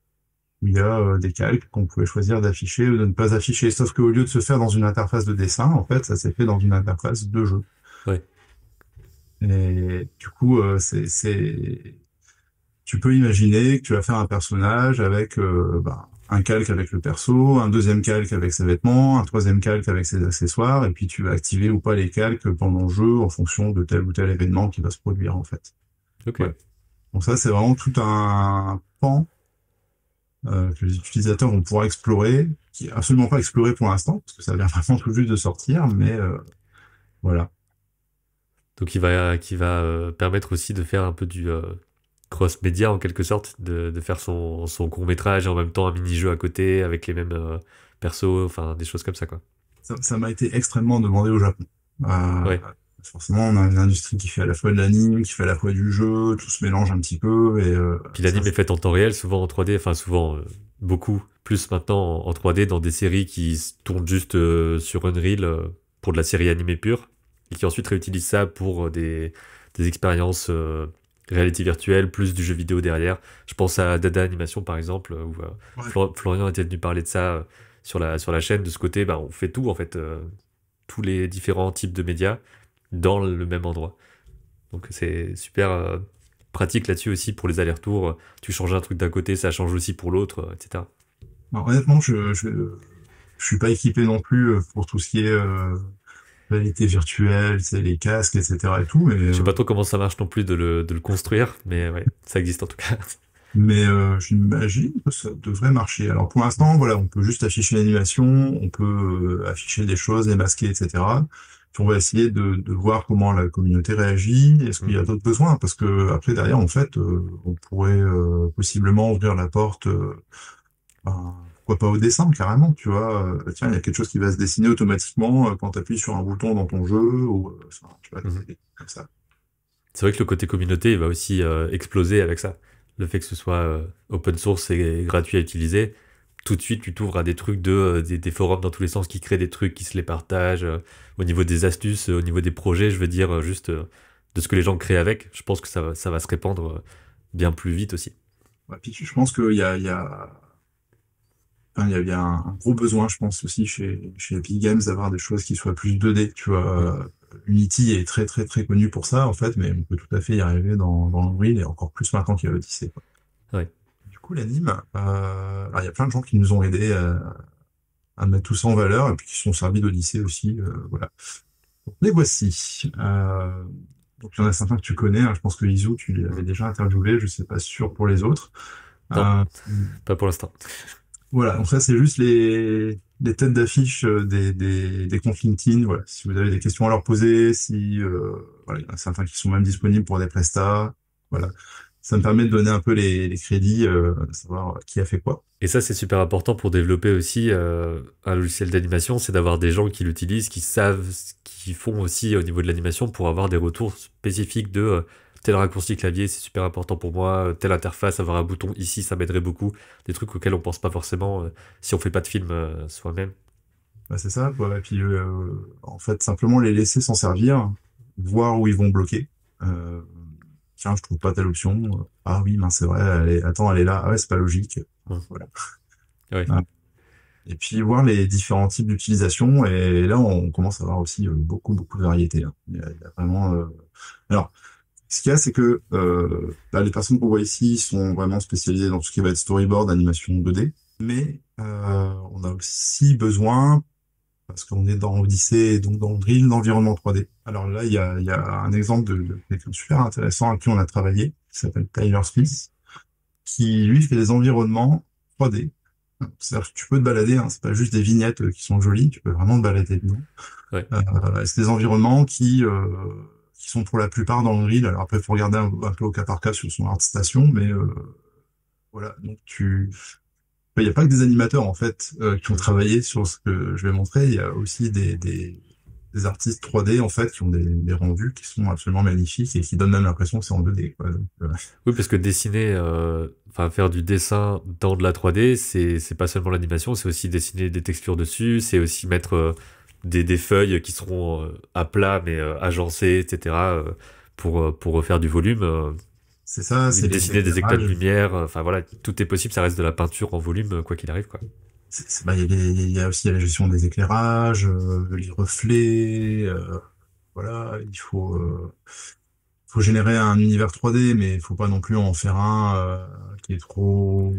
Il y a des calques qu'on pouvait choisir d'afficher ou de ne pas afficher. Sauf qu'au lieu de se faire dans une interface de dessin, en fait, ça s'est fait dans une interface de jeu. Ouais. Et du coup, tu peux imaginer que tu vas faire un personnage avec bah, un calque avec le perso, un deuxième calque avec ses vêtements, un troisième calque avec ses accessoires, et puis tu vas activer ou pas les calques pendant le jeu en fonction de tel ou tel événement qui va se produire, en fait. Ok. Ouais. Donc ça, c'est vraiment tout un pan que les utilisateurs vont pouvoir explorer, qui est absolument pas exploré pour l'instant, parce que ça vient vraiment tout juste de sortir, mais voilà. Donc qui va permettre aussi de faire un peu du cross-média en quelque sorte, de faire son court-métrage et en même temps un mini-jeu à côté avec les mêmes persos, enfin des choses comme ça, quoi. Ça m'a été extrêmement demandé au Japon. Euh, Ouais. Forcément, on a une industrie qui fait à la fois de l'anime, qui fait à la fois du jeu, tout se mélange un petit peu, et Puis ça, l'anime est fait en temps réel, souvent en 3D, enfin souvent, beaucoup plus maintenant en 3D dans des séries qui se tournent juste sur Unreal pour de la série animée pure, et qui ensuite réutilisent ça pour des expériences réalité virtuelle, plus du jeu vidéo derrière. Je pense à Dada Animation par exemple, où ouais. Florian était venu parler de ça sur la chaîne. De ce côté, bah, on fait tout en fait, tous les différents types de médias dans le même endroit. Donc c'est super pratique là-dessus aussi pour les allers-retours. Tu changes un truc d'un côté, ça change aussi pour l'autre, etc. Alors, honnêtement, je suis pas équipé non plus pour tout ce qui est réalité virtuelle, c'est les casques, etc. et tout, Je sais pas trop comment ça marche non plus de le construire, mais ouais, ça existe en tout cas. mais j'imagine que ça devrait marcher. Alors pour l'instant, voilà, on peut juste afficher l'animation, on peut afficher des choses, les masquer, etc. Puis on va essayer de voir comment la communauté réagit. Est-ce qu'il y a d'autres besoins? Parce que après derrière, en fait, on pourrait possiblement ouvrir la porte, ben, pourquoi pas au dessin carrément, tu vois. Tiens, il y a quelque chose qui va se dessiner automatiquement quand tu appuies sur un bouton dans ton jeu ou enfin, tu vois, Mhm. comme ça. C'est vrai que le côté communauté il va aussi exploser avec ça. Le fait que ce soit open source et gratuit à utiliser, tout de suite tu t'ouvres à des trucs des forums dans tous les sens qui créent des trucs, qui se les partagent. Au niveau des astuces, au niveau des projets, je veux dire juste de ce que les gens créent avec, je pense que ça va se répandre bien plus vite aussi. Ouais, puis je pense qu'il y a Enfin, il y a un gros besoin, je pense aussi chez Epic Games d'avoir des choses qui soient plus 2D. Tu vois, Unity est très très très connu pour ça en fait, mais on peut tout à fait y arriver dans Unreal et encore plus maintenant qu'il y a Odyssey, quoi. Ouais. Du coup, l'anime, alors il y a plein de gens qui nous ont aidés à mettre tout ça en valeur et puis qui se sont servis d'Odyssey aussi. Voilà. Donc, les voici. Donc il y en a certains que tu connais. Hein. Je pense que Izu, tu l'avais déjà interviewé. Je sais pas sûr pour les autres. Non, Euh, pas pour l'instant. voilà. Donc ça, c'est juste les têtes d'affiche des comptes LinkedIn. Voilà. Si vous avez des questions à leur poser, si voilà, il y en a certains qui sont même disponibles pour des prestats. Voilà. Ça me permet de donner un peu les crédits, de savoir qui a fait quoi. Et ça, c'est super important pour développer aussi un logiciel d'animation, c'est d'avoir des gens qui l'utilisent, qui savent ce qu'ils font aussi au niveau de l'animation pour avoir des retours spécifiques de tel raccourci clavier, c'est super important pour moi, telle interface, avoir un bouton ici, ça m'aiderait beaucoup. Des trucs auxquels on pense pas forcément si on fait pas de film soi-même. Bah, c'est ça, quoi. Et puis, en fait, simplement les laisser s'en servir, voir où ils vont bloquer. Euh, Tiens, je trouve pas telle option. Ah oui, mince, c'est vrai. Attends, elle est là. Ah ouais, c'est pas logique. Ouais. Voilà. Ouais. Ah. Et puis voir les différents types d'utilisation. Et là, on commence à avoir aussi beaucoup, beaucoup de variétés. Hein. Il y a vraiment. Alors, ce qu'il y a, c'est que là, les personnes qu'on voit ici sont vraiment spécialisées dans tout ce qui va être storyboard, animation 2D. Mais on a aussi besoin parce qu'on est dans Odyssey, donc dans Drill, l'environnement 3D. Alors là, il y a un exemple de quelqu'un de super intéressant à qui on a travaillé, qui s'appelle Tyler Smith, qui lui fait des environnements 3D. C'est-à-dire que tu peux te balader, hein, c'est pas juste des vignettes qui sont jolies, tu peux vraiment te balader dedans. Ouais. C'est des environnements qui sont pour la plupart dans Unreal. Alors après, il faut regarder un peu au cas par cas sur son ArtStation, mais voilà. Donc il n'y a pas que des animateurs en fait qui ont Mm. travaillé sur ce que je vais montrer. Il y a aussi des artistes 3D en fait qui ont des rendus qui sont absolument magnifiques et qui donnent même l'impression que c'est en 2D, quoi. Donc, Oui, parce que dessiner, enfin faire du dessin dans de la 3D, c'est pas seulement l'animation, c'est aussi dessiner des textures dessus, c'est aussi mettre des feuilles qui seront à plat mais agencées, etc. Pour refaire du volume. c'est ça, c'est des Dessiner des éclats de éclairages. lumière, enfin voilà, tout est possible, ça reste de la peinture en volume, quoi qu'il arrive, quoi. Bah, il y a aussi la gestion des éclairages, les reflets. Voilà, faut générer un univers 3D, mais il faut pas non plus en faire un qui est trop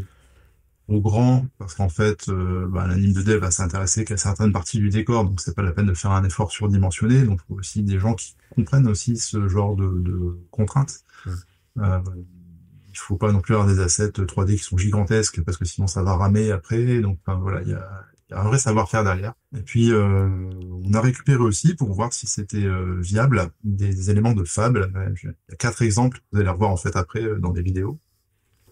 grand, parce qu'en fait, bah, l'anime 2D va s'intéresser qu'à certaines parties du décor, donc c'est pas la peine de faire un effort surdimensionné. Donc, il faut aussi des gens qui comprennent aussi ce genre de contraintes. Mm. Euh, il faut pas non plus avoir des assets 3D qui sont gigantesques, parce que sinon ça va ramer après. Donc, enfin, voilà, il y a un vrai savoir-faire derrière. Et puis, on a récupéré aussi pour voir si c'était viable des éléments de Fable. Il y a quatre exemples, vous allez les revoir en fait après dans des vidéos.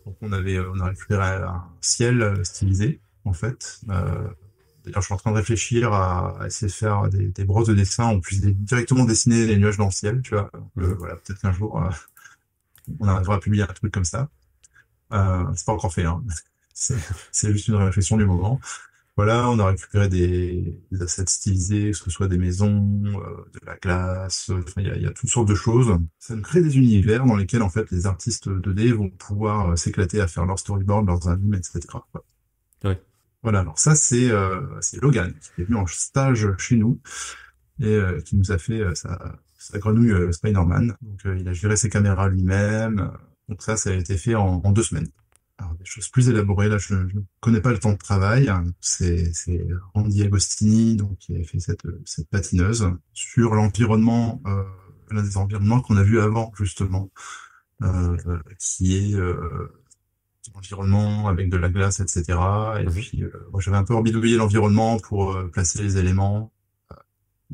Donc on a récupéré un ciel stylisé, en fait. D'ailleurs, je suis en train de réfléchir à essayer de faire des brosses de dessin. On puisse directement dessiner les nuages dans le ciel, tu vois. Donc, Mhm. voilà, peut-être qu'un jour, on arrivera à publier un truc comme ça. C'est pas encore fait, hein. C'est juste une réflexion du moment. Voilà, on a récupéré des assets stylisés, que ce soit des maisons, de la glace, enfin, il y a toutes sortes de choses. Ça nous crée des univers dans lesquels, en fait, les artistes 2D vont pouvoir s'éclater à faire leurs storyboards, leurs animes, etc. Quoi. Ouais. Voilà, alors ça, c'est Logan, qui est venu en stage chez nous et qui nous a fait sa grenouille Spider-Man. Donc, il a géré ses caméras lui-même. Donc ça a été fait en 2 semaines. Alors, des choses plus élaborées, là, je ne connais pas le temps de travail. C'est Randy Agostini, donc, qui a fait cette patineuse sur l'environnement, l'un des environnements qu'on a vu avant, justement, qui est l'environnement avec de la glace, etc. Et Mhm. puis, moi, j'avais un peu orbidouillé l'environnement pour placer les éléments,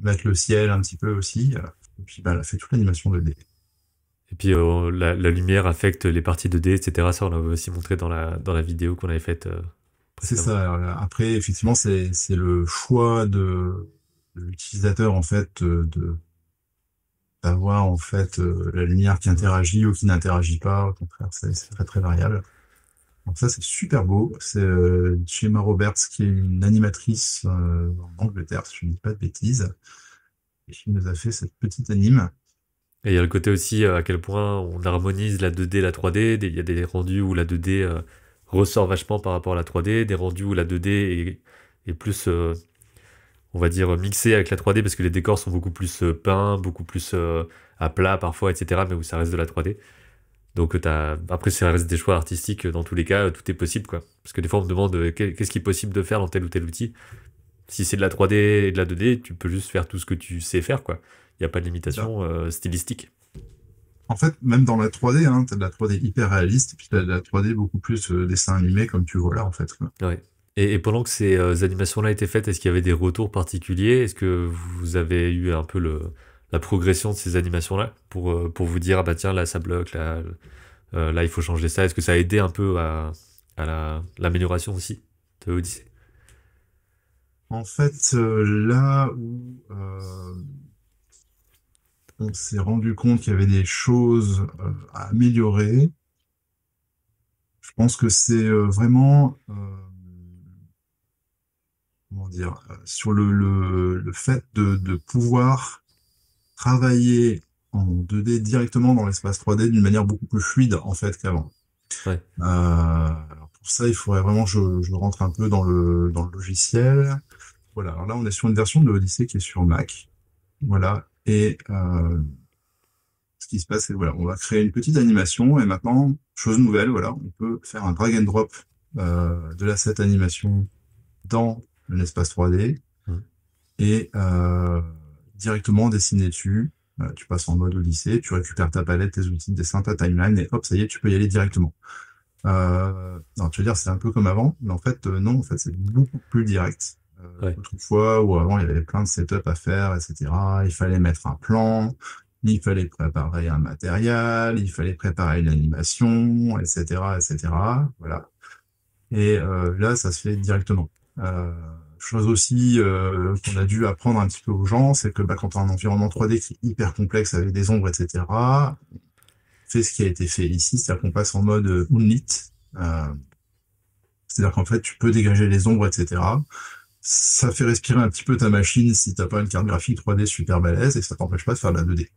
mettre le ciel un petit peu aussi. Et puis, bah, elle a fait toute l'animation 2D. Et puis la lumière affecte les parties 2D, etc. Ça, on l'avait aussi montré dans la vidéo qu'on avait faite C'est précédemment. ça. Après, effectivement, c'est le choix de l'utilisateur en fait de d'avoir en fait la lumière qui interagit ou qui n'interagit pas. Au contraire, c'est très très variable. Donc ça, c'est super beau. C'est Gemma Roberts qui est une animatrice en Angleterre, si je ne dis pas de bêtises, et qui nous a fait cette petite anime. Et il y a le côté aussi à quel point on harmonise la 2D et la 3D. Il y a des rendus où la 2D ressort vachement par rapport à la 3D, des rendus où la 2D est plus, on va dire, mixé avec la 3D parce que les décors sont beaucoup plus peints, beaucoup plus à plat parfois, etc. Mais où ça reste de la 3D. Donc après, ça reste des choix artistiques. Dans tous les cas, tout est possible, quoi. Parce que des fois, on me demande qu'est-ce qui est possible de faire dans tel ou tel outil. Si c'est de la 3D et de la 2D, tu peux juste faire tout ce que tu sais faire, quoi. Il n'y a pas de C'est ça. limitation stylistique. En fait, même dans la 3D, hein, t'as de la 3D hyper réaliste, et puis t'as de la 3D beaucoup plus dessin animé, comme tu vois là, en fait, quoi. Ouais. Et pendant que ces animations-là étaient faites, est-ce qu'il y avait des retours particuliers? Est-ce que vous avez eu un peu la progression de ces animations-là pour vous dire, ah bah tiens, là ça bloque, là il faut changer ça. Est-ce que ça a aidé un peu à l'amélioration aussi de Odyssey? En fait, là où on s'est rendu compte qu'il y avait des choses à améliorer, je pense que c'est vraiment, comment dire, sur le fait de pouvoir travailler en 2D directement dans l'espace 3D d'une manière beaucoup plus fluide en fait qu'avant. Ouais. Alors pour ça, il faudrait vraiment que je rentre un peu dans le logiciel. Voilà, alors là, on est sur une version de Odyssey qui est sur Mac. Voilà, et ce qui se passe, c'est voilà, on va créer une petite animation et maintenant, chose nouvelle, voilà, on peut faire un drag and drop de l'asset animation dans l'espace 3D Mm. et directement dessiner dessus. Tu passes en mode Odyssée, tu récupères ta palette, tes outils de dessin, ta timeline, et hop, ça y est, tu peux y aller directement. Non, tu veux dire, c'est un peu comme avant, mais en fait, non, en fait, c'est beaucoup plus direct. Ouais. Autrefois, où avant, il y avait plein de setup à faire, etc. Il fallait mettre un plan, il fallait préparer un matériel, il fallait préparer une animation, etc., etc. Voilà. Et là, ça se fait directement. Euh, Chose aussi qu'on a dû apprendre un petit peu aux gens, c'est que bah, quand tu as un environnement 3D qui est hyper complexe avec des ombres, etc., fait ce qui a été fait ici, c'est-à-dire qu'on passe en mode Moonlit. Euh, C'est-à-dire qu'en fait, tu peux dégager les ombres, etc. Ça fait respirer un petit peu ta machine si t'as pas une carte graphique 3D super balèze et ça t'empêche pas de faire de la 2D.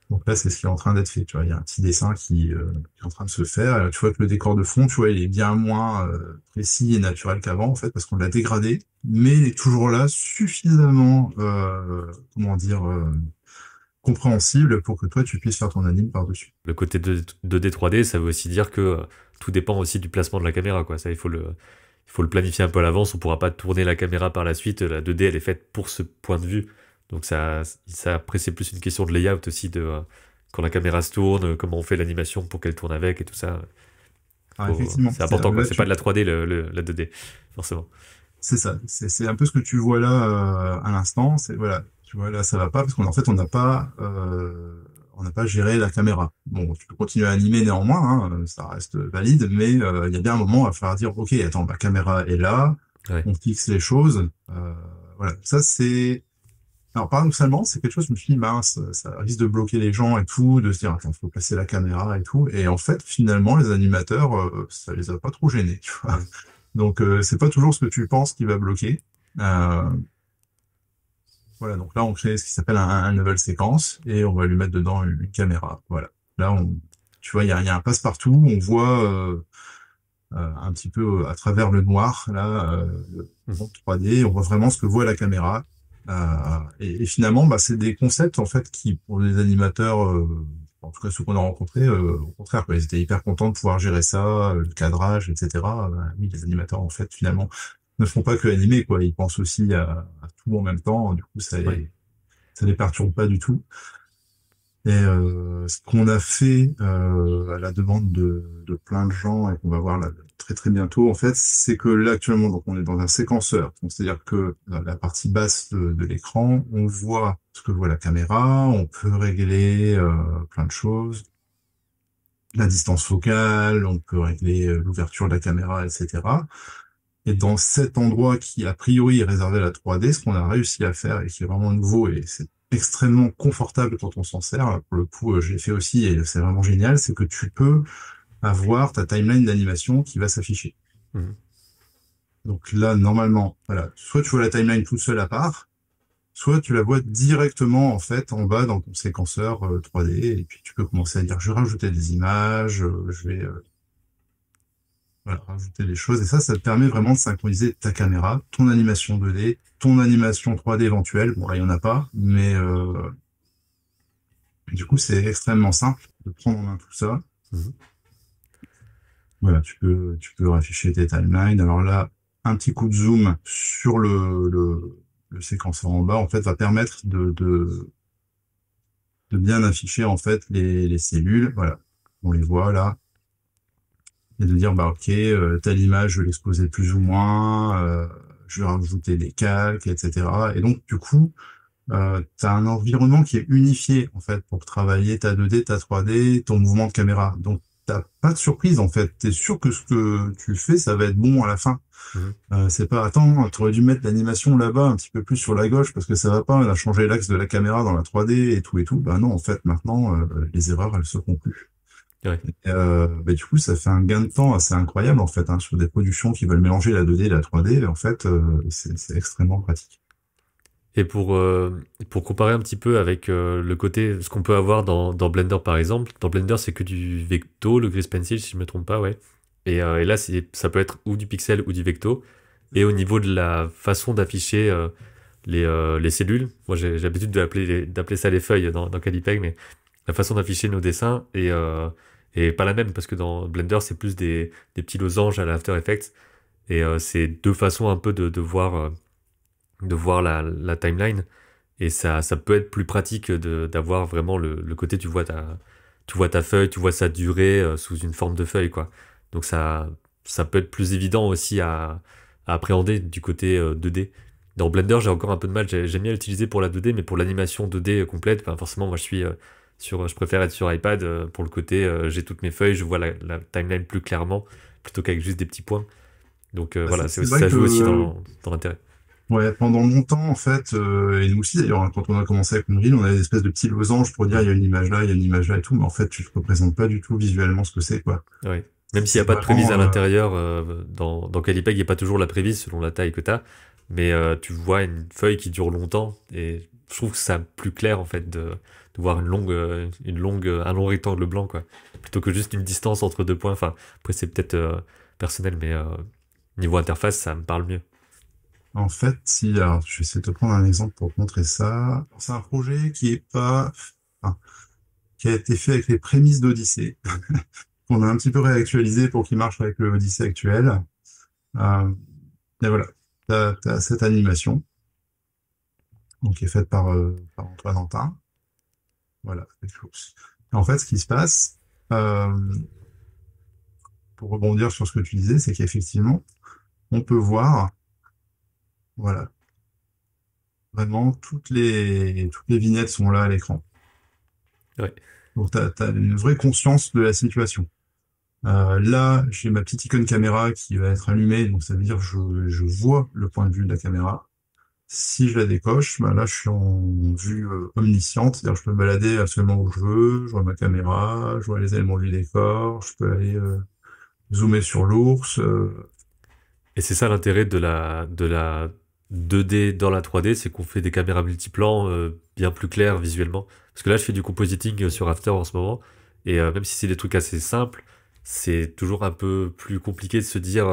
Donc là, c'est ce qui est en train d'être fait. Tu vois, il y a un petit dessin qui est en train de se faire. Et tu vois que le décor de fond, tu vois, il est bien moins précis et naturel qu'avant, en fait, parce qu'on l'a dégradé. Mais il est toujours là, suffisamment, comment dire, compréhensible pour que toi, tu puisses faire ton anime par-dessus. Le côté 2D 3D, ça veut aussi dire que tout dépend aussi du placement de la caméra, quoi. Ça, il faut le planifier un peu à l'avance. On pourra pas tourner la caméra par la suite. La 2D, elle est faite pour ce point de vue. Donc après, c'est plus une question de layout aussi de quand la caméra se tourne, comment on fait l'animation pour qu'elle tourne avec et tout ça. Alors, effectivement, C'est important, quoi. là, C'est pas de la 3D, la 2D, forcément. c'est ça. C'est un peu ce que tu vois là à l'instant. C'est voilà, tu vois là, ça va pas parce qu'en fait, on n'a pas géré la caméra. Bon, tu peux continuer à animer néanmoins, hein, ça reste valide, mais il y a bien un moment, il va falloir dire, ok, attends, ma caméra est là, Ouais. on fixe les choses. Voilà, ça c'est. Alors paradoxalement, c'est quelque chose, je me suis dit, mince, ça risque de bloquer les gens et tout, de se dire, attends, faut placer la caméra et tout. Et en fait, finalement, les animateurs, ça les a pas trop gênés, tu vois. Ouais. Donc c'est pas toujours ce que tu penses qui va bloquer. Euh, voilà, donc là on crée ce qui s'appelle un level séquence et on va lui mettre dedans une caméra. Voilà. Là tu vois, il y a un passe-partout, on voit un petit peu à travers le noir là, le Mhm. monde 3D, on voit vraiment ce que voit la caméra. Et finalement, bah, c'est des concepts en fait qui pour les animateurs, en tout cas ceux qu'on a rencontrés, au contraire, quoi, ils étaient hyper contents de pouvoir gérer ça, le cadrage, etc. Oui, les animateurs en fait finalement ne font pas que animer, quoi. Ils pensent aussi à tout en même temps. Du coup, Ouais. ça les perturbe pas du tout. Et ce qu'on a fait à la demande de plein de gens et qu'on va voir là très très bientôt, en fait, c'est que là actuellement, donc on est dans un séquenceur. Donc c'est-à-dire que dans la partie basse de l'écran, on voit ce que voit la caméra, on peut régler plein de choses, la distance focale, on peut régler l'ouverture de la caméra, etc. Et dans cet endroit qui, a priori, est réservé à la 3D, ce qu'on a réussi à faire et qui est vraiment nouveau et c'est extrêmement confortable quand on s'en sert, là, pour le coup, je l'ai fait aussi et c'est vraiment génial, c'est que tu peux avoir ta timeline d'animation qui va s'afficher. Mhm. Donc là, normalement, voilà, soit tu vois la timeline toute seule à part, soit tu la vois directement, en fait, en bas dans ton séquenceur 3D et puis tu peux commencer à dire, je vais rajouter des images, je vais voilà, rajouter des choses. Et ça te permet vraiment de synchroniser ta caméra, ton animation 2D, ton animation 3D éventuelle. Bon, là, il n'y en a pas, mais du coup, c'est extrêmement simple de prendre en main tout ça. Mhm. Voilà, tu peux afficher tes timelines. Alors là, un petit coup de zoom sur le séquenceur en bas, en fait, va permettre de bien afficher, en fait, les cellules. Voilà. On les voit là. Et de dire, bah, ok, telle image, je vais l'exposer plus ou moins, je vais rajouter des calques, etc. Et donc, du coup, tu as un environnement qui est unifié, en fait, pour travailler ta 2D, ta 3D, ton mouvement de caméra. Donc, t'as pas de surprise, en fait. T'es sûr que ce que tu fais, ça va être bon à la fin. Mhm. C'est pas, attends, t'aurais dû mettre l'animation là-bas, un petit peu plus sur la gauche, parce que ça va pas, on a changé l'axe de la caméra dans la 3D et tout et tout. Bah non, en fait, maintenant, les erreurs, elles se font plus. Ouais. Bah, du coup, ça fait un gain de temps assez incroyable, en fait, hein, sur des productions qui veulent mélanger la 2D et la 3D. En fait, c'est extrêmement pratique. Et pour comparer un petit peu avec le côté, ce qu'on peut avoir dans Blender par exemple, dans Blender c'est que du vecto, le Grease Pencil si je me trompe pas, ouais. Et là ça peut être ou du pixel ou du vecto. Et au niveau de la façon d'afficher les cellules, moi j'ai l'habitude d'appeler ça les feuilles dans Calipeg, mais la façon d'afficher nos dessins est pas la même parce que dans Blender c'est plus des petits losanges à la After Effects. Et c'est deux façons un peu de voir la timeline. Et ça peut être plus pratique d'avoir vraiment le côté, tu vois ta feuille, tu vois sa durée sous une forme de feuille, quoi. Donc ça peut être plus évident aussi à appréhender du côté 2D. Dans Blender, j'ai encore un peu de mal, j'aime bien l'utiliser pour la 2D, mais pour l'animation 2D complète, ben forcément, moi je préfère être sur iPad pour le côté, j'ai toutes mes feuilles, je vois la timeline plus clairement, plutôt qu'avec juste des petits points. Donc Bah, voilà, c'est vrai ça joue aussi que dans l'intérêt. ouais, pendant longtemps, en fait, et nous aussi d'ailleurs, hein, quand on a commencé avec Unreal, on avait des espèces de petits losanges pour dire il y a une image là, il y a une image là et tout, mais en fait, tu te représentes pas du tout visuellement ce que c'est, quoi. Ouais. Même s'il n'y C'est a pas de prévise à vraiment, l'intérieur, dans Calipeg, il n'y a pas toujours la prévise selon la taille que tu as, mais tu vois une feuille qui dure longtemps, et je trouve que c'est plus clair en fait de voir un long rectangle blanc, quoi, plutôt que juste une distance entre deux points. Enfin, après c'est peut-être personnel, mais niveau interface, ça me parle mieux. en fait, si, alors, je vais essayer de te prendre un exemple pour te montrer ça. C'est un projet qui est pas, enfin, qui a été fait avec les prémices d'Odyssée, qu'on a un petit peu réactualisé pour qu'il marche avec le Odyssey actuel. Euh, et voilà, t'as cette animation, donc qui est faite par Antoine Antin. Voilà. En fait, ce qui se passe, euh, pour rebondir sur ce que tu disais, c'est qu'effectivement, on peut voir, voilà, vraiment toutes les vignettes sont là à l'écran. Ouais. Donc, t'as une vraie conscience de la situation. Là, j'ai ma petite icône caméra qui va être allumée, donc ça veut dire que je vois le point de vue de la caméra. Si je la décoche, bah là, je suis en vue omnisciente, c'est-à-dire que je peux me balader absolument où je veux, je vois ma caméra, je vois les éléments du décor, je peux aller zoomer sur l'ours. Et c'est ça l'intérêt de la 2D dans la 3D, c'est qu'on fait des caméras multiplans bien plus claires visuellement. Parce que là, je fais du compositing sur After en ce moment, et même si c'est des trucs assez simples, c'est toujours un peu plus compliqué de se dire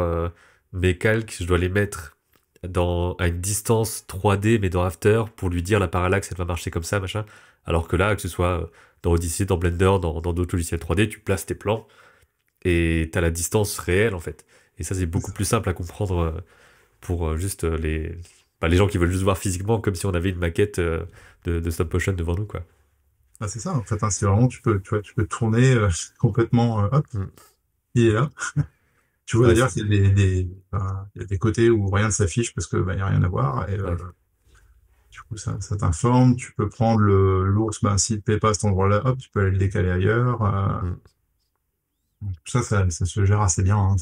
mes calques, je dois les mettre à une distance 3D, mais dans After, pour lui dire la parallaxe, elle va marcher comme ça, machin. Alors que là, que ce soit dans Odyssey, dans Blender, dans d'autres logiciels 3D, tu places tes plans, et t'as la distance réelle en fait. Et ça, c'est C'est beaucoup ça. plus simple à comprendre pour juste les gens qui veulent juste voir physiquement, comme si on avait une maquette de stop motion devant nous, quoi. Ah, c'est ça, en fait, hein, c'est vraiment, tu peux tourner complètement, hop, Mm. il est là. Tu vois Ouais, d'ailleurs qu'il y a il y a des côtés où rien ne s'affiche parce que bah, il y a rien à voir. Et ouais. du coup, ça t'informe. Tu peux prendre l'ours, ben, s'il te plaît pas à cet endroit-là, hop, tu peux aller le décaler ailleurs. Mm. Donc, tout ça se gère assez bien. Hein.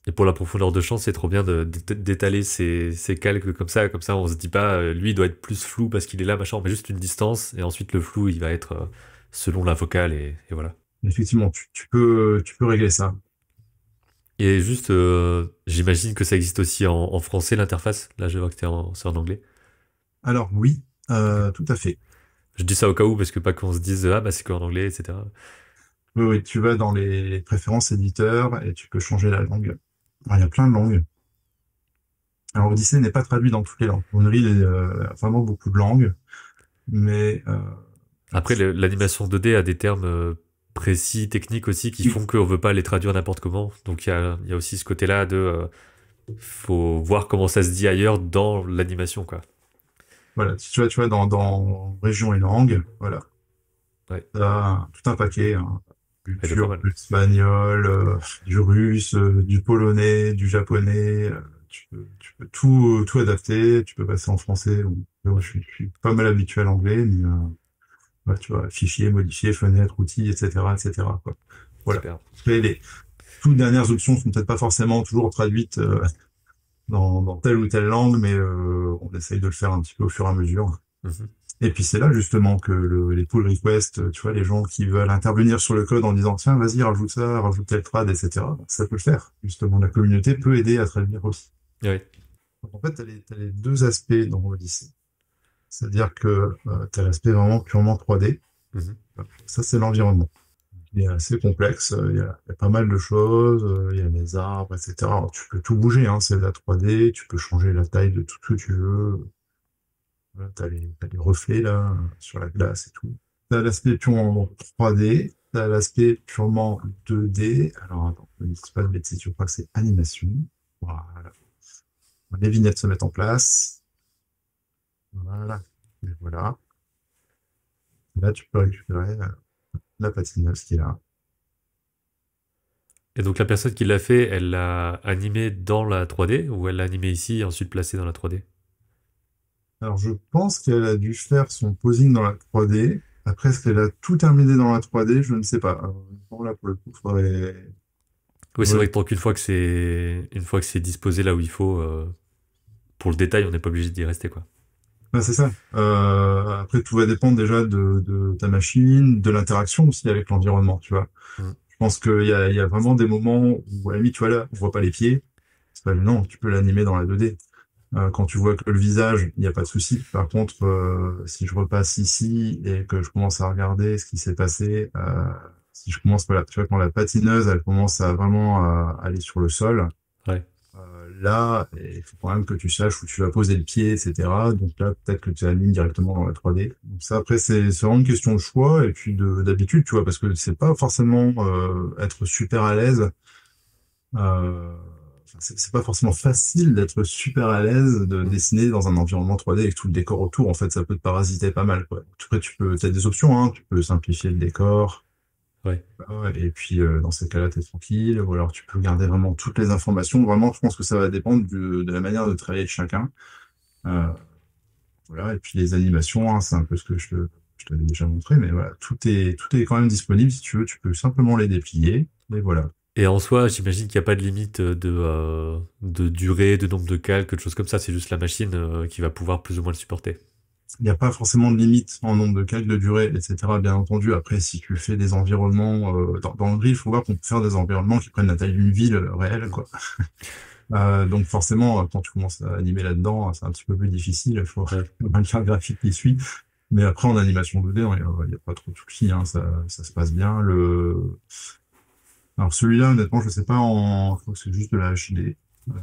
Et pour la profondeur de champ, c'est trop bien d'étaler ces calques comme ça on se dit pas, lui il doit être plus flou parce qu'il est là, machin, on met juste une distance, et ensuite le flou il va être selon la focale, et voilà. Effectivement, tu peux régler ça. Et juste, j'imagine que ça existe aussi en français l'interface, là je vois que c'est en anglais. Alors oui, Ok. tout à fait. Je dis ça au cas où parce que pas qu'on se dise ah bah c'est qu'en anglais, etc. Oui, oui, tu vas dans les préférences éditeurs et tu peux changer la langue. Alors, il y a plein de langues. Alors, Odyssey n'est pas traduit dans toutes les langues. Unreal a vraiment beaucoup de langues, mais Après, l'animation 2D a des termes précis, techniques aussi, qui oui, font qu'on veut pas les traduire n'importe comment. Donc il y a aussi ce côté-là de faut voir comment ça se dit ailleurs dans l'animation, quoi. voilà, tu vois dans région et langue, voilà, Ouais, t'as tout un paquet, hein. Du ouais, c'est pas turc, mal. de l'espagnol, du russe, du polonais, du japonais. Tu peux tout adapter. Tu peux passer en français. Moi, je suis pas mal habitué à l'anglais, mais ouais, tu vois, fichier, modifier, fenêtre, outils, etc., etc., quoi. Voilà. Super. Après, les toutes dernières options sont peut-être pas forcément toujours traduites dans telle ou telle langue, mais on essaye de le faire un petit peu au fur et à mesure. Mhm. Et puis c'est là justement que les pull requests, tu vois, les gens qui veulent intervenir sur le code en disant tiens, vas-y, rajoute ça, rajoute tel trad, etc. Ça peut le faire. Justement, la communauté peut aider à traduire aussi. Ouais. Donc, en fait, t'as les deux aspects dans Odyssey. C'est-à-dire que tu as l'aspect vraiment purement 3D. Mhm. Ça, c'est l'environnement. Il est assez complexe. Il y a pas mal de choses. Il y a les arbres, etc. Alors, tu peux tout bouger, hein, c'est de la 3D. Tu peux changer la taille de tout ce que tu veux. Voilà, t'as les reflets là sur la glace et tout. T'as l'aspect purement 3D, t'as l'aspect purement 2D. Alors attends, ne me dis pas de bêtises, je crois que c'est animation. Voilà. Les vignettes se mettent en place. Voilà. Et voilà. Là, tu peux récupérer la patineuse qui est là. Et donc la personne qui l'a fait, elle l'a animé dans la 3D ou elle l'a animé ici et ensuite placé dans la 3D? Alors je pense qu'elle a dû faire son posing dans la 3D. Après, est-ce qu'elle a tout terminé dans la 3D? Je ne sais pas. Alors, bon, là, pour le coup, Oui, c'est faudrait vrai que tant qu'une fois que c'est disposé là où il faut, pour le détail, on n'est pas obligé d'y rester, quoi. Ouais, c'est ça. Après, tout va dépendre déjà de ta machine, de l'interaction aussi avec l'environnement, tu vois. Mm. Je pense qu'il y a vraiment des moments où, à la limite, tu vois là, on voit pas les pieds. C'est pas gênant, tu peux l'animer dans la 2D. Quand tu vois que le visage, il n'y a pas de souci. Par contre, si je repasse ici et que je commence à regarder ce qui s'est passé, si je commence, voilà, tu vois, quand la patineuse, elle commence à vraiment aller sur le sol, Ouais. là, il faut quand même que tu saches où tu vas poser le pied, etc. Donc là, peut-être que tu alignes directement dans la 3D. Donc ça, après, c'est vraiment une question de choix et puis d'habitude, tu vois, parce que c'est pas forcément être super à l'aise. Enfin, c'est pas forcément facile d'être super à l'aise de Mm. dessiner dans un environnement 3D avec tout le décor autour. En fait, ça peut te parasiter pas mal, quoi. Après, t'as des options, hein. Tu peux simplifier le décor. Ouais. Et puis, dans ces cas-là, t'es tranquille. Ou alors, tu peux garder vraiment toutes les informations. Vraiment, je pense que ça va dépendre de la manière de travailler de chacun. Euh, voilà. Et puis, les animations, hein, c'est un peu ce que je t'avais déjà montré. Mais voilà, tout est quand même disponible. Si tu veux, tu peux simplement les déplier. Et voilà. Et en soi, j'imagine qu'il n'y a pas de limite de durée, de nombre de calques, de choses comme ça. C'est juste la machine qui va pouvoir plus ou moins le supporter. Il n'y a pas forcément de limite en nombre de calques de durée, etc. Bien entendu. Après, si tu fais des environnements, dans le grid, il faut voir qu'on peut faire des environnements qui prennent la taille d'une ville réelle, quoi. Donc forcément, quand tu commences à animer là-dedans, c'est un petit peu plus difficile. Il faut Ouais. un charte graphique qui suit. Mais après, en animation 2D, il y a pas trop de soucis, hein, ça se passe bien. Alors celui-là, honnêtement, je sais pas je crois que c'est juste de la HD. On va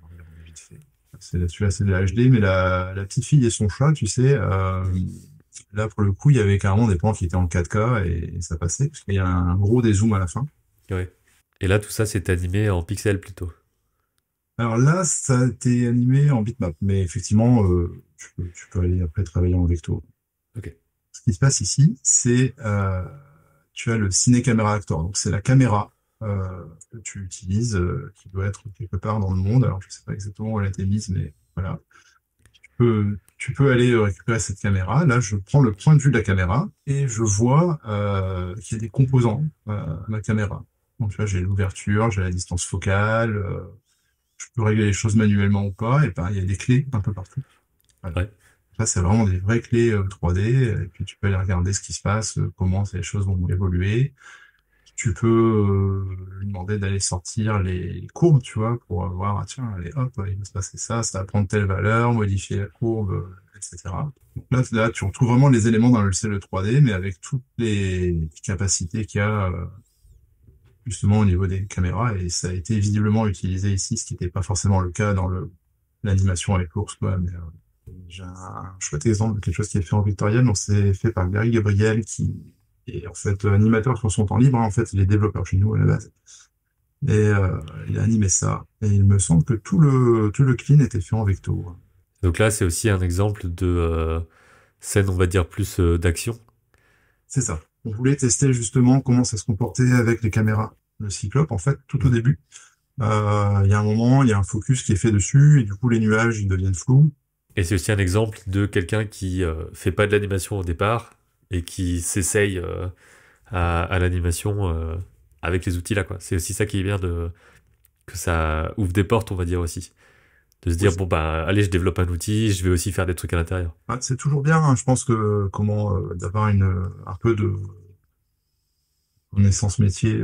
regarder vite fait. Celui-là, c'est de la HD, mais la petite fille et son chat, tu sais, là, pour le coup, il y avait carrément des plans qui étaient en 4K et ça passait, parce qu'il y a un gros dézoom à la fin. Ouais. Et là, tout ça, c'est animé en pixels plutôt. Alors là, ça a été animé en bitmap, mais effectivement, tu peux aller après travailler en vecto. Ok. Ce qui se passe ici, c'est tu as le Ciné Camera Actor. Donc c'est la caméra que tu utilises, qui doit être quelque part dans le monde. Alors je sais pas exactement où elle a été mise, mais voilà. Tu peux aller récupérer cette caméra. Là, je prends le point de vue de la caméra et je vois qu'il y a des composants à ma caméra. Donc tu vois, j'ai l'ouverture, j'ai la distance focale, je peux régler les choses manuellement ou pas. Et ben, il y a des clés un peu partout. Voilà. Ouais. Ça, c'est vraiment des vraies clés 3D. Et puis, tu peux aller regarder ce qui se passe, comment ces choses vont évoluer. Tu peux lui demander d'aller sortir les courbes, tu vois, pour voir, ah, tiens, allez, hop, il va se passer ça, ça va prendre telle valeur, modifier la courbe, etc. Donc là, tu retrouves vraiment les éléments d'un logiciel de 3D, mais avec toutes les capacités qu'il y a justement au niveau des caméras, et ça a été visiblement utilisé ici, ce qui n'était pas forcément le cas dans l'animation avec l'ours, quoi. Mais j'ai un chouette exemple de quelque chose qui est fait en vectoriel, donc c'est fait par Gary Gabriel, qui est en fait animateur sur son temps libre, hein. En fait, il est développeur chez nous à la base. Et il a animé ça. Et il me semble que tout le clean était fait en vecto. Donc là, c'est aussi un exemple de scène, on va dire, plus d'action. C'est ça. On voulait tester justement comment ça se comportait avec les caméras. Le Cyclope, en fait, tout au début, il y a un moment, il y a un focus qui est fait dessus, et du coup, les nuages, ils deviennent flous. Et c'est aussi un exemple de quelqu'un qui fait pas de l'animation au départ et qui s'essaye à l'animation avec les outils là, quoi. C'est aussi ça qui est bien que ça ouvre des portes, on va dire aussi. De se Oui, dire, bon, bah, allez, je développe un outil, je vais aussi faire des trucs à l'intérieur. c'est toujours bien, hein. Je pense que comment d'avoir un peu de connaissance métier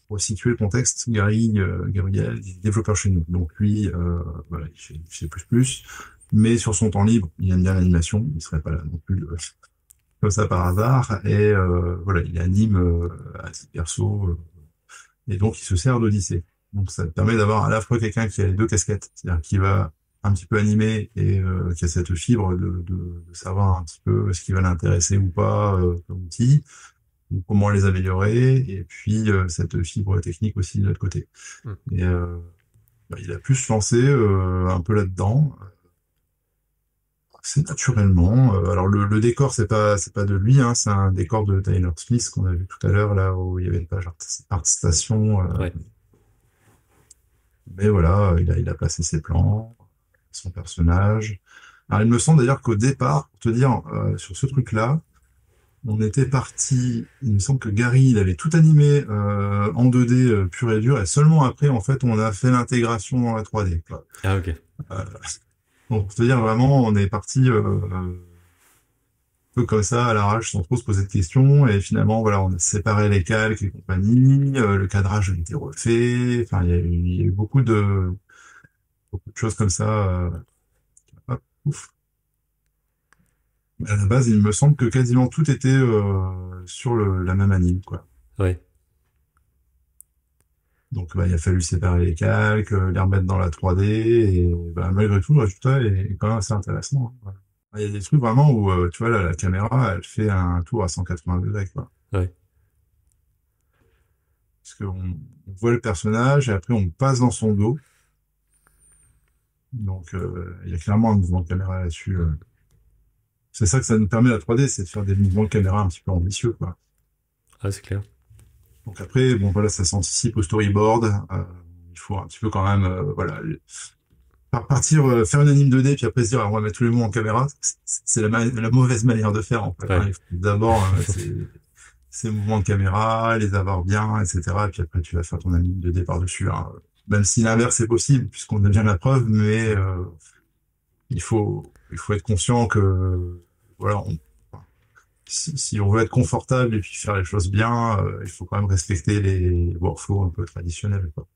pour situer le contexte. Gabriel, il est développeur chez nous. Donc lui, voilà, il fait plus. Mais sur son temps libre, il aime bien l'animation. Il serait pas là non plus comme ça par hasard. Et voilà, il anime à titre perso. Et donc, il se sert d'Odyssée. Donc, ça te permet d'avoir à la fois quelqu'un qui a les deux casquettes, c'est-à-dire qui va un petit peu animer et qui a cette fibre de savoir un petit peu ce qui va l'intéresser ou pas comme outil, ou comment les améliorer, et puis cette fibre technique aussi de l'autre côté. Mm. Et il a pu se lancer un peu là-dedans, assez naturellement. Alors le décor, c'est pas de lui, hein, c'est un décor de Tyler Smith qu'on a vu tout à l'heure, là où il y avait une page ArtStation. Ouais. Mais voilà, il a placé ses plans, son personnage. Alors, il me semble d'ailleurs qu'au départ, pour te dire, sur ce truc-là, on était parti, il me semble que Gary, il avait tout animé en 2D pur et dur, et seulement après, en fait, on a fait l'intégration dans la 3D, quoi. Ah, ok. Euh, donc, pour te dire, vraiment, on est parti un peu comme ça, à l'arrache, sans trop se poser de questions, et finalement, voilà, on a séparé les calques et compagnie, le cadrage a été refait, enfin, il y a eu beaucoup de choses comme ça. Hop, ouf. À la base, il me semble que quasiment tout était sur la même anime, quoi. Ouais. Donc, bah, il a fallu séparer les calques, les remettre dans la 3D, et bah, malgré tout, le résultat est quand même assez intéressant, hein. Ouais. Il y a des trucs vraiment où, tu vois, là, la caméra, elle fait un tour à 180 degrés, quoi. Ouais. Parce on voit le personnage, et après, on passe dans son dos. Donc, il y a clairement un mouvement de caméra là-dessus. C'est ça que ça nous permet, la 3D, c'est de faire des mouvements de caméra un petit peu ambitieux, quoi. Ah, c'est clair. Donc après, bon voilà, ça s'anticipe au storyboard. Il faut un petit peu quand même, voilà, partir faire une anime 2D puis après se dire ah, on va mettre tous les mots en caméra. C'est la mauvaise manière de faire en fait, hein. Ouais. Il faut d'abord ces mouvements de caméra, les avoir bien, etc. Et puis après tu vas faire ton anime 2D par-dessus, hein. Même si l'inverse est possible puisqu'on a bien la preuve, mais il faut être conscient que voilà, si on veut être confortable et puis faire les choses bien, il faut quand même respecter les workflows un peu traditionnels, quoi.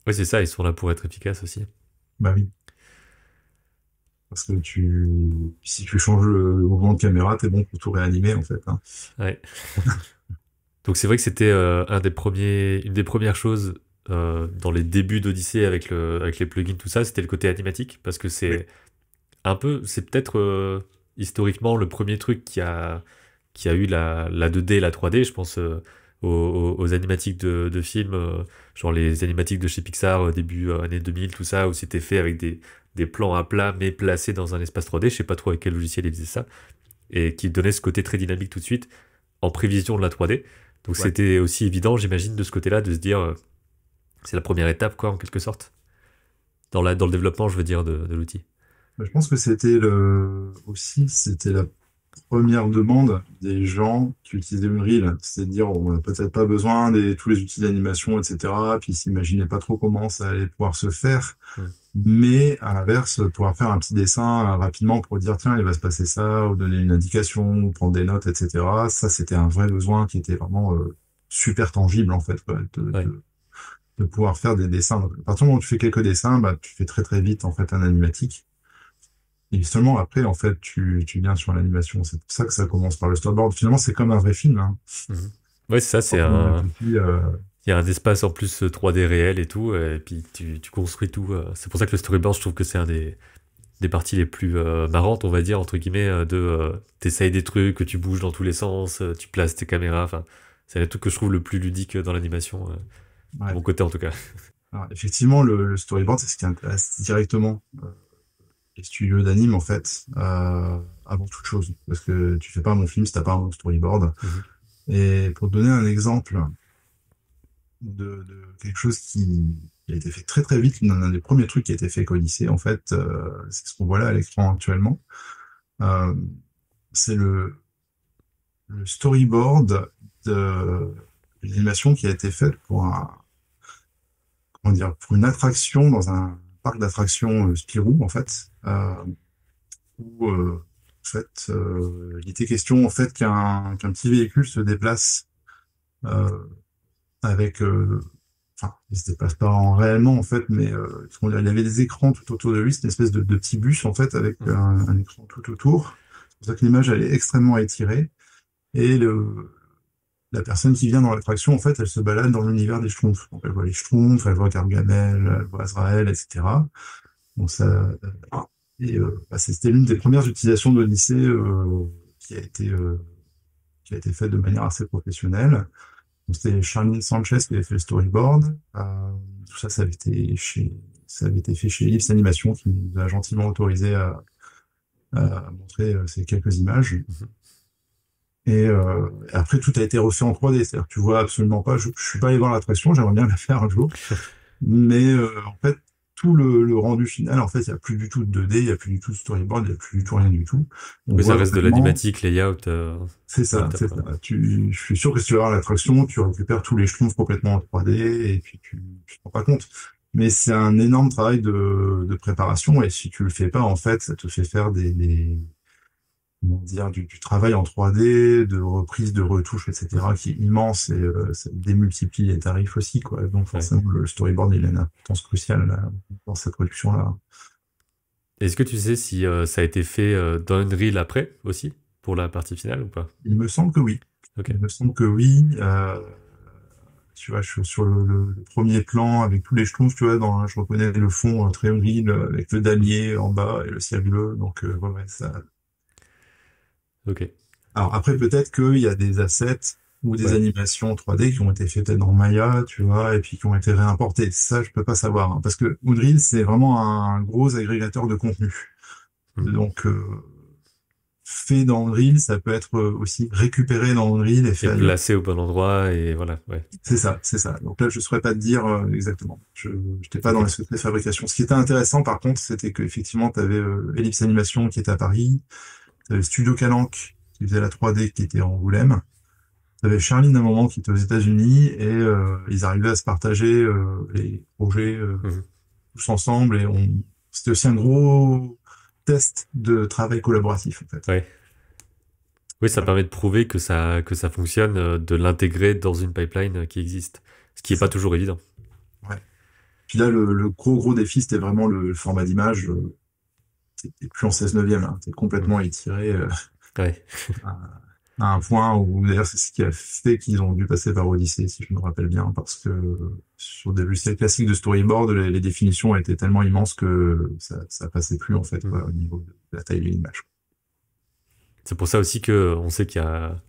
Ouais, c'est ça, ils sont là pour être efficaces aussi. Bah oui. Parce que si tu changes le mouvement de caméra, t'es bon pour tout réanimer, en fait, hein. Ouais. Donc c'est vrai que c'était une des premières choses dans les débuts d'Odyssey avec les plugins, tout ça, c'était le côté animatique, parce que Oui. c'est peut-être historiquement le premier truc qui a eu la 2D et la 3D, je pense aux animatiques de films, genre les animatiques de chez Pixar début années 2000, tout ça, où c'était fait avec des plans à plat mais placés dans un espace 3D, je sais pas trop avec quel logiciel ils faisaient ça, et qui donnait ce côté très dynamique tout de suite, en prévision de la 3D. Donc Ouais. c'était aussi évident, j'imagine, de ce côté-là, de se dire, c'est la première étape, quoi, en quelque sorte, dans le développement, je veux dire, de l'outil. Je pense que c'était la première demande des gens qui utilisaient Unreal. C'est-à-dire, on n'a peut-être pas besoin de tous les outils d'animation, etc. Puis ils s'imaginaient pas trop comment ça allait pouvoir se faire. Mm. Mais à l'inverse, pouvoir faire un petit dessin rapidement pour dire tiens, il va se passer ça, ou donner une indication, ou prendre des notes, etc. Ça, c'était un vrai besoin qui était vraiment super tangible en fait, quoi, Ouais. de pouvoir faire des dessins. Donc, à partir du moment où tu fais quelques dessins, bah, tu fais très très vite en fait un animatique. Et seulement après, en fait, tu viens sur l'animation. C'est pour ça que ça commence par le storyboard. Finalement, c'est comme un vrai film, hein. Mhm. Ouais, c'est ça, Quand on réfléchit, il y a un espace en plus 3D réel et tout, et puis tu construis tout. C'est pour ça que le storyboard, je trouve que c'est un des parties les plus marrantes, on va dire, entre guillemets, t'essayes des trucs, que tu bouges dans tous les sens, tu places tes caméras, enfin, c'est le truc que je trouve le plus ludique dans l'animation, de ouais. mon côté en tout cas. Alors, effectivement, le storyboard, c'est ce qui intéresse directement les studios d'anime, en fait, avant toute chose. Parce que tu fais pas un bon film si t'as pas un bon storyboard. Mhm. Et pour te donner un exemple de quelque chose qui a été fait très très vite, l'un des premiers trucs qui a été fait qu'au lycée, en fait, c'est ce qu'on voit là à l'écran actuellement. Euh, c'est le storyboard de l'animation qui a été faite pour comment dire, pour une attraction dans un parc d'attractions Spirou, en fait, où, en fait, il était question, en fait, qu'un petit véhicule se déplace euh, avec, enfin, il se déplace pas réellement, en fait, mais comment dire, il y avait des écrans tout autour de lui, c'est une espèce de petit bus, en fait, avec Mhm. un écran tout autour. C'est pour ça que l'image, elle est extrêmement étirée. Et la personne qui vient dans l'attraction, en fait, elle se balade dans l'univers des Schtroumpfs. Donc, elle voit les Schtroumpfs, elle voit Gargamel, elle voit Azrael, etc. Donc, c'était l'une des premières utilisations de l'Odyssée qui a été, euh, qui a été faite de manière assez professionnelle. Donc, c'était Charlene Sanchez qui avait fait le storyboard. Tout ça, ça avait été fait chez Ellipse Animation, qui nous a gentiment autorisé à montrer ces quelques images. Mhm. Et après, tout a été refait en 3D. C'est-à-dire que tu vois absolument pas. Je suis pas allé voir l'attraction, j'aimerais bien la faire un jour. Mais en fait, tout le rendu final, en fait, il y a plus du tout de 2D, il y a plus du tout de storyboard, il y a plus du tout rien du tout. On Oui, ça voit reste de vraiment, l'animatique, layout, c'est ça, laptop, c'est quoi. ça. Je suis sûr que si tu vas voir l'attraction, tu récupères tous les schtroumpfs complètement en 3D et puis tu te rends pas compte. Mais c'est un énorme travail de préparation et si tu le fais pas, en fait, ça te fait faire comment dire, du travail en 3D, de reprise, de retouches, etc., Mhm. qui est immense et ça démultiplie les tarifs aussi, quoi. Donc Ouais. forcément, le storyboard, il a une importance cruciale là, dans cette production-là. Est-ce que tu sais si ça a été fait dans Unreal après aussi, pour la partie finale ou pas? Il me semble que oui. Ok. Il me semble que oui. Tu vois, je suis sur le premier plan avec tous les schtroumpfs, tu vois, je reconnais le fond très Unreal avec le Mhm. damier en bas et le ciel bleu. Donc, ouais, ouais, ça, Ok. alors après, peut-être qu'il y a des assets ou des Ouais. animations 3D qui ont été faites peut-être dans Maya, tu vois, et puis qui ont été réimportés. Ça, je peux pas savoir, hein, parce que Unreal, c'est vraiment un gros agrégateur de contenu. Mhm. Donc, fait dans Unreal, ça peut être aussi récupéré dans Unreal et fait Et ailleurs. placé au bon endroit, et voilà, ouais. C'est ça, c'est ça. Donc là, je saurais pas te dire exactement. Je n'étais pas dans Ok. les secrets de fabrication. Ce qui était intéressant, par contre, c'était qu'effectivement, tu avais Ellipse Animation qui était à Paris, tu avais Studio Calanque qui faisait la 3D qui était en Angoulême. T'avais Charline à un moment qui était aux États-Unis et ils arrivaient à se partager les projets Mhm. tous ensemble et c'était aussi un gros test de travail collaboratif en fait. Ouais. Oui, ça Voilà, permet de prouver que ça fonctionne, de l'intégrer dans une pipeline qui existe. Ce qui c'est est pas ça. toujours évident. Ouais. Puis là, le gros défi, c'était vraiment le format d'image. T'es plus en 16 neuvième, hein. T'es Mhm. complètement étiré Ouais. à, à un point où d'ailleurs c'est ce qui a fait qu'ils ont dû passer par Odyssey, si je me rappelle bien, parce que sur des logiciels classiques de storyboard, les définitions étaient tellement immenses que ça passait plus en fait Mhm. quoi, au niveau de la taille de l'image. C'est pour ça aussi que on sait qu'il y a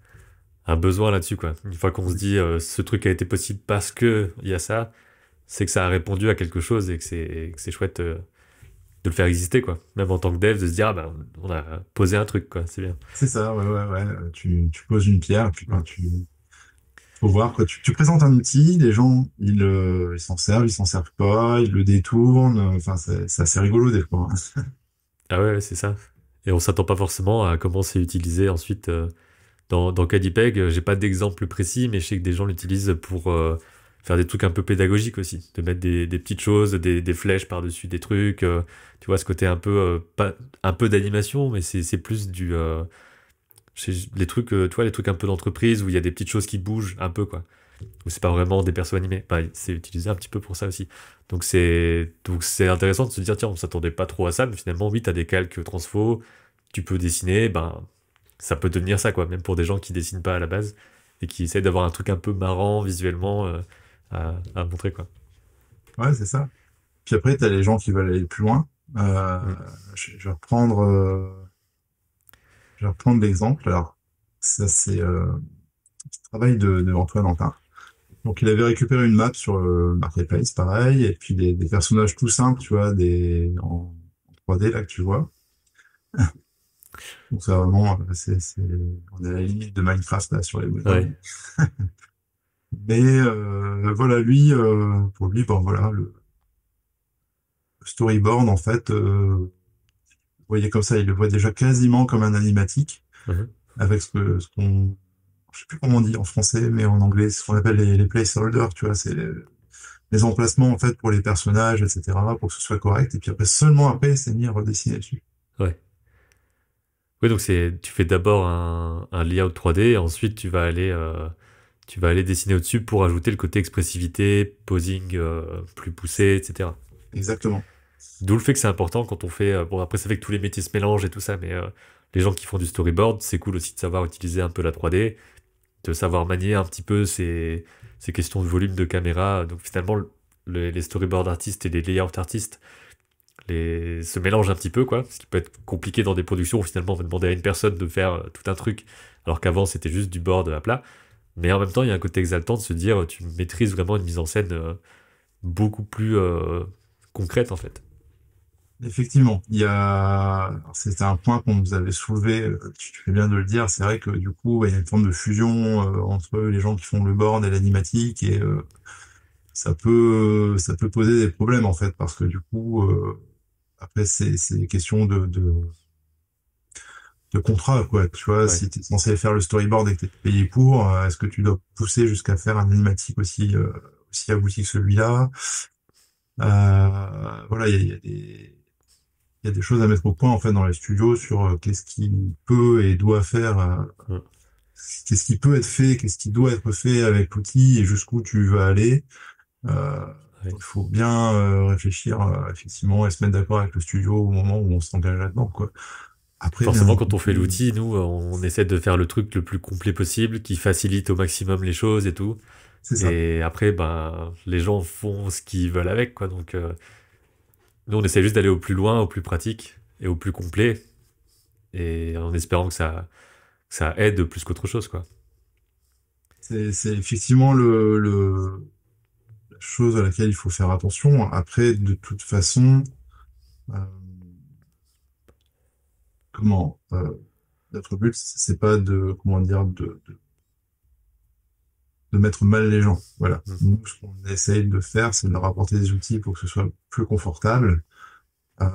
un besoin là-dessus, quoi. Une fois qu'on se dit ce truc a été possible parce que il y a ça, c'est que ça a répondu à quelque chose et que c'est chouette de le faire exister, quoi. Même en tant que dev, de se dire, ah ben, on a posé un truc, quoi. C'est bien. C'est ça, ouais, ouais, ouais. Tu poses une pierre, puis ben, Mhm. faut voir quoi. Tu présentes un outil, les gens ils ils s'en servent pas, ils le détournent. Enfin, c'est assez rigolo des fois, hein. Ah ouais, ouais, c'est ça. Et on s'attend pas forcément à comment c'est utilisé ensuite dans Cadipeg. J'ai pas d'exemple précis, mais je sais que des gens l'utilisent pour faire des trucs un peu pédagogiques aussi. De mettre des petites choses, des flèches par-dessus des trucs. Tu vois, ce côté un peu, pas, un peu d'animation, mais c'est plus les trucs, tu vois, les trucs un peu d'entreprise où il y a des petites choses qui bougent un peu, quoi. où c'est pas vraiment des persos animés. Bah, c'est utilisé un petit peu pour ça aussi. Donc c'est intéressant de se dire, tiens, on s'attendait pas trop à ça, mais finalement, oui, t'as des calques transfo, tu peux dessiner, ben, ça peut devenir ça, quoi, même pour des gens qui dessinent pas à la base et qui essayent d'avoir un truc un peu marrant visuellement à montrer, quoi. Ouais, c'est ça. Puis après, t'as les gens qui veulent aller plus loin. Euh, Mm. je vais reprendre, l'exemple. Alors, ça, c'est le travail de Antoine Antin. Donc, il avait récupéré une map sur Marketplace, pareil, et puis des personnages tout simples, tu vois, en 3D, là, que tu vois. Donc, ça, vraiment, on est à la limite de Minecraft, là, sur les Ouais. bonhommes. Mais voilà, lui, pour lui, bon, voilà, le storyboard, en fait, vous voyez comme ça, il le voit déjà quasiment comme un animatique, Mhm. avec ce qu'on, je sais plus comment on dit en français, mais en anglais, c'est ce qu'on appelle les placeholders, tu vois, c'est les emplacements, en fait, pour les personnages, etc., pour que ce soit correct, et puis après, seulement après, c'est mis à redessiner dessus. Ouais. Oui, donc tu fais d'abord un layout 3D et ensuite tu vas aller dessiner au-dessus pour ajouter le côté expressivité, posing plus poussé, etc. Exactement. D'où le fait que c'est important quand on fait. Bon, après, ça fait que tous les métiers se mélangent et tout ça, mais les gens qui font du storyboard, c'est cool aussi de savoir utiliser un peu la 3D, de savoir manier un petit peu ces questions de volume de caméra. Donc finalement, les storyboard artistes et les layout artistes se mélangent un petit peu, quoi. Ce qui peut être compliqué dans des productions où finalement on va demander à une personne de faire tout un truc, alors qu'avant c'était juste du board à plat. Mais en même temps, il y a un côté exaltant de se dire, tu maîtrises vraiment une mise en scène beaucoup plus concrète, en fait. Effectivement, alors, c'était un point qu'on nous avait soulevé, tu fais bien de le dire, c'est vrai que du coup, il y a une forme de fusion entre les gens qui font le board et l'animatique, et ça peut poser des problèmes en fait, parce que du coup, après, c'est des questions de contrat, quoi. Tu vois, Ouais. si tu es censé faire le storyboard et que tu es payé pour, est-ce que tu dois pousser jusqu'à faire un animatique aussi abouti que celui-là? Voilà, il y a des choses à mettre au point en fait dans les studios sur qu'est-ce qui peut et doit faire, Mm. qu'est-ce qui peut être fait, qu'est-ce qui doit être fait avec l'outil et jusqu'où tu vas aller. Euh, Ouais. il faut bien réfléchir effectivement et se mettre d'accord avec le studio au moment où on s'engage là-dedans, quoi. Après, bien Forcément, quand on fait entendu, l'outil, nous, on essaie de faire le truc le plus complet possible, qui facilite au maximum les choses et tout. c'est ça. Et après, ben, les gens font ce qu'ils veulent avec, quoi. Donc, nous, on essaie juste d'aller au plus loin, au plus pratique et au plus complet, et en espérant que ça aide plus qu'autre chose, quoi. C'est effectivement la chose à laquelle il faut faire attention. Après, de toute façon, euh, comment notre but, c'est pas de comment dire de mettre mal les gens. Voilà. Mm. Nous, ce qu'on essaye de faire, c'est de leur apporter des outils pour que ce soit plus confortable. Euh,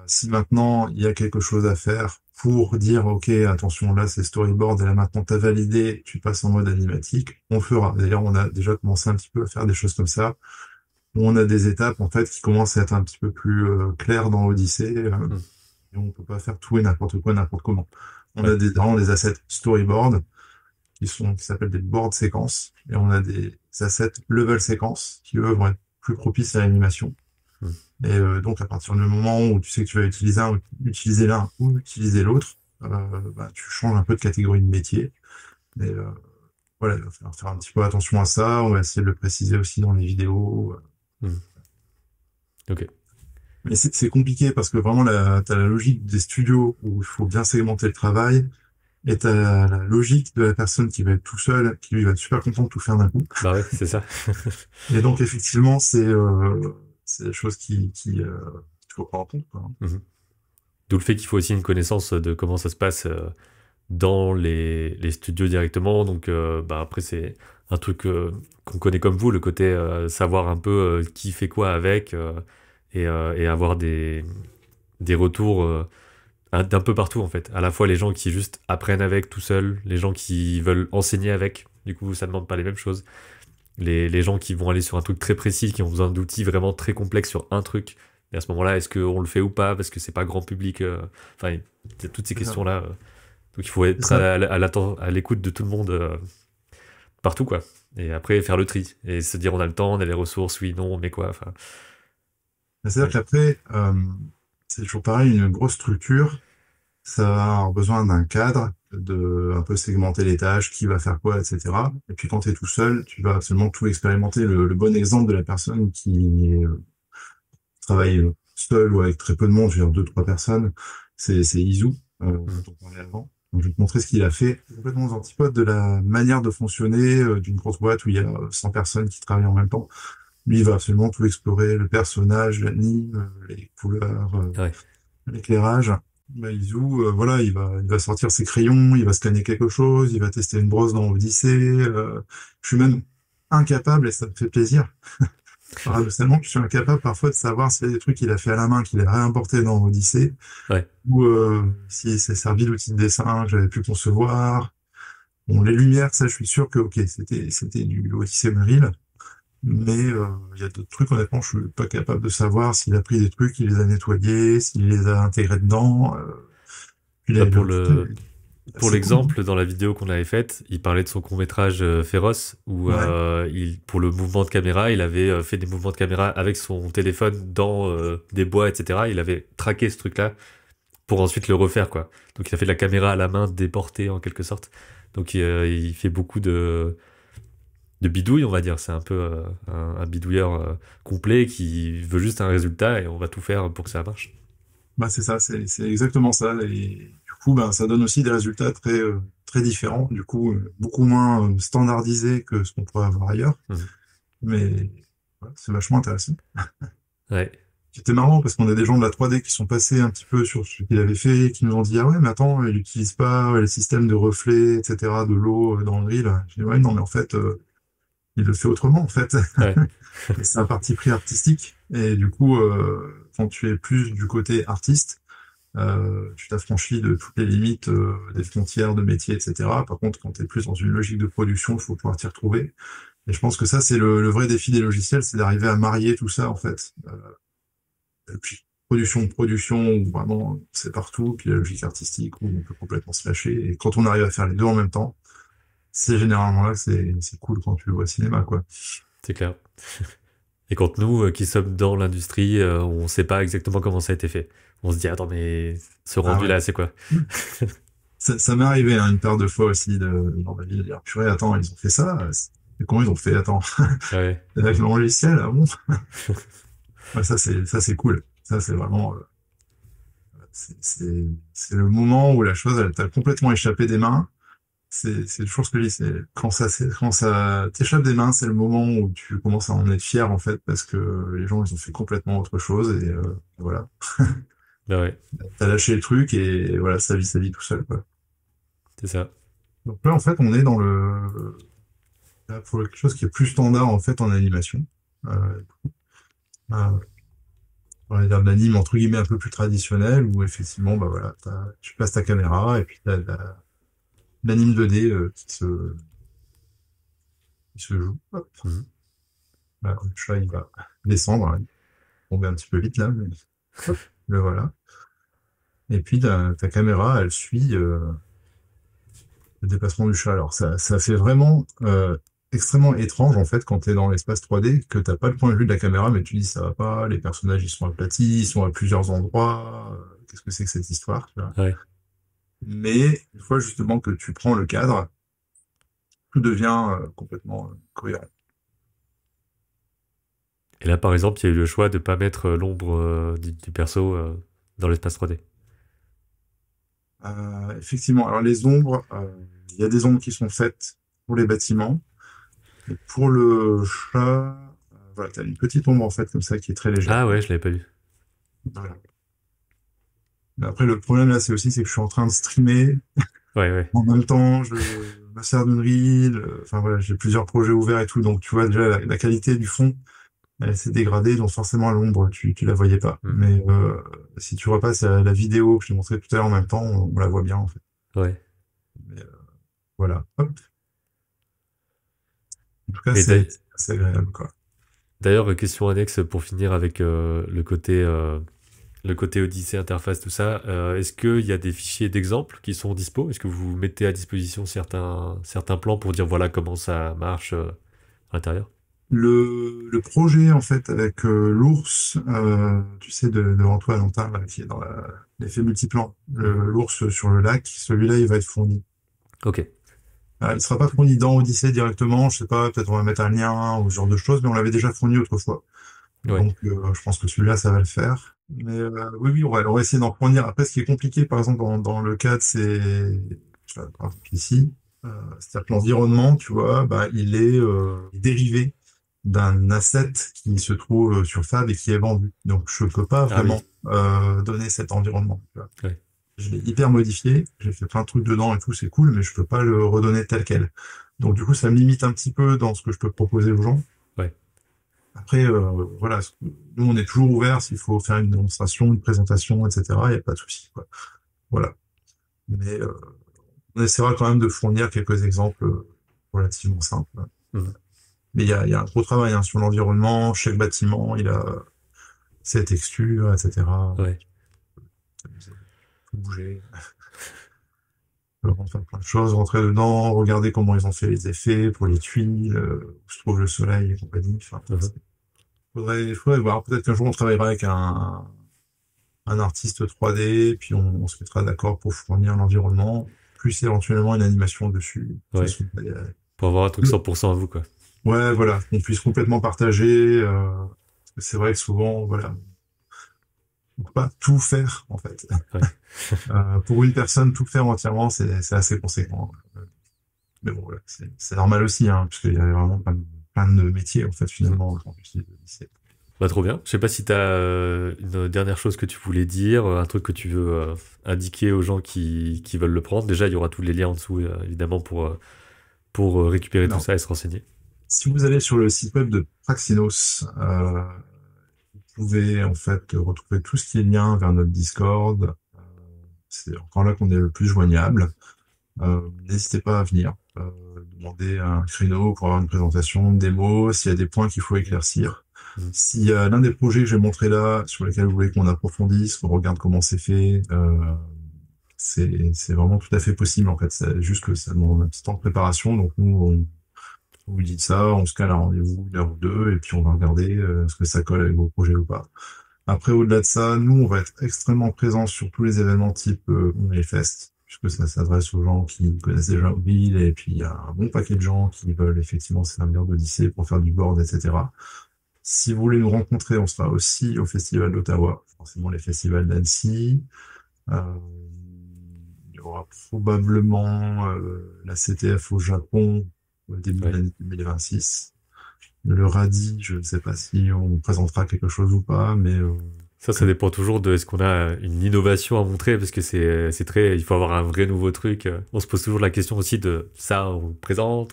si maintenant il y a quelque chose à faire pour dire, OK, attention, là c'est storyboard et là maintenant t'as validé, tu passes en mode animatique, on le fera. D'ailleurs, on a déjà commencé un petit peu à faire des choses comme ça, où on a des étapes en fait qui commencent à être un petit peu plus claires dans Odyssey, Mm. et on peut pas faire tout et n'importe quoi, n'importe comment. On a Ouais. vraiment des assets storyboard qui s'appellent des board séquences, et on a des assets level séquences qui eux vont être plus propices à l'animation. Mm. Et donc à partir du moment où tu sais que tu vas utiliser l'un ou utiliser l'autre, bah, tu changes un peu de catégorie de métier. Mais voilà, il va falloir faire un petit peu attention à ça. On va essayer de le préciser aussi dans les vidéos. Mm. Ok. Mais c'est compliqué parce que vraiment, t'as la logique des studios où il faut bien segmenter le travail. Et t'as la logique de la personne qui va être tout seul, qui lui va être super content de tout faire d'un coup. Bah ouais, c'est ça. Et donc effectivement, c'est des choses qu'il faut prendre en compte, quoi. Mhm. D'où le fait qu'il faut aussi une connaissance de comment ça se passe dans les studios directement. Donc, bah après, c'est un truc qu'on connaît comme vous, le côté savoir un peu qui fait quoi avec et avoir des retours d'un peu partout, en fait. À la fois les gens qui juste apprennent avec tout seuls, les gens qui veulent enseigner avec. Du coup, ça ne demande pas les mêmes choses. Les gens qui vont aller sur un truc très précis, qui ont besoin d'outils vraiment très complexes sur un truc. Et à ce moment-là, est-ce qu'on le fait ou pas parce que c'est pas grand public enfin, il y a toutes ces C'est ça. questions-là. Donc il faut C'est être ça. à l'écoute de tout le monde partout, quoi. Et après, faire le tri. Et se dire, on a le temps, on a les ressources, oui, non, mais quoi, enfin, C'est-à-dire ouais. qu'après, c'est toujours pareil, une grosse structure, ça va avoir besoin d'un cadre, de un peu segmenter les tâches, qui va faire quoi, etc. Et puis quand tu es tout seul, tu vas absolument tout expérimenter. Le bon exemple de la personne qui travaille seul ou avec très peu de monde, je veux dire deux, trois personnes, c'est Izu, dont Mm. on parlait avant. Donc, je vais te montrer ce qu'il a fait. Complètement aux antipodes de la manière de fonctionner d'une grosse boîte où il y a 100 personnes qui travaillent en même temps. Lui, il va absolument tout explorer, le personnage, l'anime, les couleurs, Ouais. l'éclairage. Bah, Izu, voilà, il va sortir ses crayons, il va scanner quelque chose, il va tester une brosse dans Odyssey. Je suis même incapable, et ça me fait plaisir, paradoxalement, je suis incapable parfois de savoir s'il y a des trucs qu'il a fait à la main, qu'il a réimporté dans Odyssey, Ouais. ou s'il s'est servi d'outils de dessin que j'avais pu concevoir. Bon, les lumières, ça, je suis sûr que, ok, c'était du Odyssey Unreal. Mais il y a d'autres trucs, honnêtement, je suis pas capable de savoir s'il a pris des trucs, il les a nettoyés, s'il les a intégrés dedans. Puis Bah, le résultat est pour assez cool. l'exemple, dans la vidéo qu'on avait faite, il parlait de son court-métrage Féroce, où Ouais, pour le mouvement de caméra, il avait fait des mouvements de caméra avec son téléphone dans des bois, etc. Il avait traqué ce truc-là pour ensuite le refaire, quoi. Donc il a fait de la caméra à la main déportée en quelque sorte. Donc il fait beaucoup de bidouilles, on va dire. C'est un peu un bidouilleur complet qui veut juste un résultat et on va tout faire pour que ça marche. bah c'est ça, c'est exactement ça. Et du coup, bah, ça donne aussi des résultats très différents, du coup, beaucoup moins standardisés que ce qu'on pourrait avoir ailleurs. Mhm. Mais ouais, c'est vachement intéressant. Ouais. C'était marrant parce qu'on a des gens de la 3D qui sont passés un petit peu sur ce qu'il avait fait, qui nous ont dit, ah ouais, mais attends, il n'utilise pas les systèmes de reflets, etc., de l'eau dans le grill. Je dis, ouais, non, mais en fait, il le fait autrement, en fait. Ouais. C'est un parti pris artistique. Et du coup, quand tu es plus du côté artiste, tu t'affranchis de toutes les limites des frontières de métier, etc. Par contre, quand tu es plus dans une logique de production, il faut pouvoir t'y retrouver. Et je pense que ça, c'est le vrai défi des logiciels, c'est d'arriver à marier tout ça, en fait. Et puis, production, où vraiment, c'est partout, puis la logique artistique, où on peut complètement se lâcher. Et quand on arrive à faire les deux en même temps, c'est généralement là que c'est cool quand tu le vois au cinéma, quoi. C'est clair. Et quand nous, qui sommes dans l'industrie, on sait pas exactement comment ça a été fait. On se dit, attends, mais ce Ah ouais. rendu-là, c'est quoi? Ça m'est arrivé hein, une paire de fois aussi dans ma vie de dire, purée, attends, ils ont fait ça? Et comment ils ont fait? Attends, Ouais, avec le logiciel, ah bon? Ouais, ça c'est cool. Ça c'est vraiment c'est le moment où la chose elle t'a complètement échappé des mains. C'est toujours ce que je dis, c'est quand ça t'échappe des mains, c'est le moment où tu commences à en être fier en fait parce que les gens ils ont fait complètement autre chose et voilà. bah ouais, T'as lâché le truc et voilà, ça vit sa vie tout seul quoi. c'est ça. Donc là en fait on est dans le là, pour quelque chose qui est plus standard en fait en animation. Euh, euh, on va dire de l'anime entre guillemets un peu plus traditionnel où effectivement bah voilà tu passes ta caméra et puis t'as l'anime 2D qui se joue. Hop. Mhm. Là, le chat il va descendre, hein, il tombe un petit peu vite là, mais hop, le voilà. Et puis ta caméra elle suit le déplacement du chat. Alors ça fait vraiment extrêmement étrange en fait quand tu es dans l'espace 3D que t'as pas le point de vue de la caméra mais tu dis ça va pas, les personnages ils sont aplatis, ils sont à plusieurs endroits, qu'est-ce que c'est que cette histoire, tu vois. Ouais. Mais une fois justement que tu prends le cadre, tout devient complètement cohérent. Et là, par exemple, il y a eu le choix de pas mettre l'ombre du perso dans l'espace 3D. Effectivement, alors les ombres, il y a des ombres qui sont faites pour les bâtiments, et pour le chat, voilà, tu as une petite ombre en fait comme ça qui est très légère. Ah ouais, je l'avais pas vu. Voilà. Mais après, le problème là, c'est aussi c'est que je suis en train de streamer. Ouais, ouais. En même temps, je me sers d'Unreal. Enfin voilà, j'ai plusieurs projets ouverts et tout. Donc tu vois déjà la qualité du fond, elle s'est dégradée. Donc forcément à l'ombre, tu la voyais pas. Mhm. Mais si tu repasses à la vidéo que je t'ai montré tout à l'heure en même temps, on la voit bien en fait. Ouais. Mais, voilà. Hop. En tout cas, Et c'est agréable quoi. d'ailleurs, question annexe pour finir avec le côté le côté Odyssey, interface, tout ça, est-ce qu'il y a des fichiers d'exemple qui sont dispo? Est-ce que vous mettez à disposition certains plans pour dire voilà comment ça marche à l'intérieur? Le projet, en fait, avec l'ours, tu sais, de Antoine Antin, là, qui est dans l'effet multiplan, l'ours sur le lac, celui-là, il va être fourni. Ok, Il sera pas fourni dans Odyssey directement, je sais pas, peut-être on va mettre un lien ou ce genre de choses, mais on l'avait déjà fourni autrefois. ouais, Donc, je pense que celui-là, ça va le faire. Mais oui, oui, on va essayer d'en fournir. Après, ce qui est compliqué, par exemple, dans le cadre, c'est, par exemple, ici, c'est-à-dire que l'environnement, tu vois, bah, il est dérivé d'un asset qui se trouve sur Fab et qui est vendu. Donc, je peux pas ah vraiment oui, donner cet environnement. Tu vois. ouais, Je l'ai hyper modifié, j'ai fait plein de trucs dedans et tout, c'est cool, mais je peux pas le redonner tel quel. Donc, du coup, ça me limite un petit peu dans ce que je peux proposer aux gens. ouais, Après, voilà, nous on est toujours ouvert s'il faut faire une démonstration, une présentation, etc. Il n'y a pas de souci, quoi. Voilà. Mais on essaiera quand même de fournir quelques exemples relativement simples. mhm, Mais il y a un gros travail hein, sur l'environnement. Chaque bâtiment, il a ses textures, etc. ouais. S'amuser, faut bouger, faire plein de choses, rentrer dedans, regarder comment ils ont fait les effets pour les tuiles, où se trouve le soleil et compagnie. Enfin, Mhm. faudrait voir. Peut-être qu'un jour on travaillera avec un artiste 3D, puis on se mettra d'accord pour fournir l'environnement, plus éventuellement une animation dessus. De toute Ouais, façon, pour avoir un truc 100% à vous, quoi. ouais, voilà, qu'on puisse complètement partager. Parce que c'est vrai que souvent, voilà, on peut pas tout faire en fait. Ouais. Pour une personne, tout faire entièrement, c'est assez conséquent. Mais bon, voilà, c'est normal aussi, hein, parce qu'il y a vraiment plein de métiers en fait Mhm. finalement. En plus, Bah, trop bien. Je sais pas si tu as une dernière chose que tu voulais dire, un truc que tu veux indiquer aux gens qui veulent le prendre. Déjà, il y aura tous les liens en dessous, évidemment, pour récupérer tout Non. ça et se renseigner. Si vous allez sur le site web de Praxinos, vous pouvez en fait retrouver tout ce qui est lien vers notre Discord. C'est encore là qu'on est le plus joignable. N'hésitez pas à venir, demander un créneau pour avoir une présentation, une démo, s'il y a des points qu'il faut éclaircir. Mhm. S'il y a l'un des projets que j'ai montré là, sur lesquels vous voulez qu'on approfondisse, qu'on regarde comment c'est fait, c'est vraiment tout à fait possible en fait. C'est juste que ça demande un petit temps de préparation. Donc nous, on vous dit ça, on se cale un rendez-vous une heure ou deux, et puis on va regarder ce que ça colle avec vos projets ou pas. Après, au-delà de ça, nous, on va être extrêmement présents sur tous les événements type Fest, puisque ça s'adresse aux gens qui connaissent déjà Mobile, et puis il y a un bon paquet de gens qui veulent effectivement se servir d'Odyssée pour faire du board, etc. Si vous voulez nous rencontrer, on sera aussi au Festival d'Ottawa, forcément les festivals d'Annecy. Euh, il y aura probablement la CTF au Japon au début de Ouais. l'année 2026. Le radis, je ne sais pas si on présentera quelque chose ou pas, mais Ça dépend toujours de est-ce qu'on a une innovation à montrer, parce que c'est très, il faut avoir un vrai nouveau truc. On se pose toujours la question aussi de ça, on le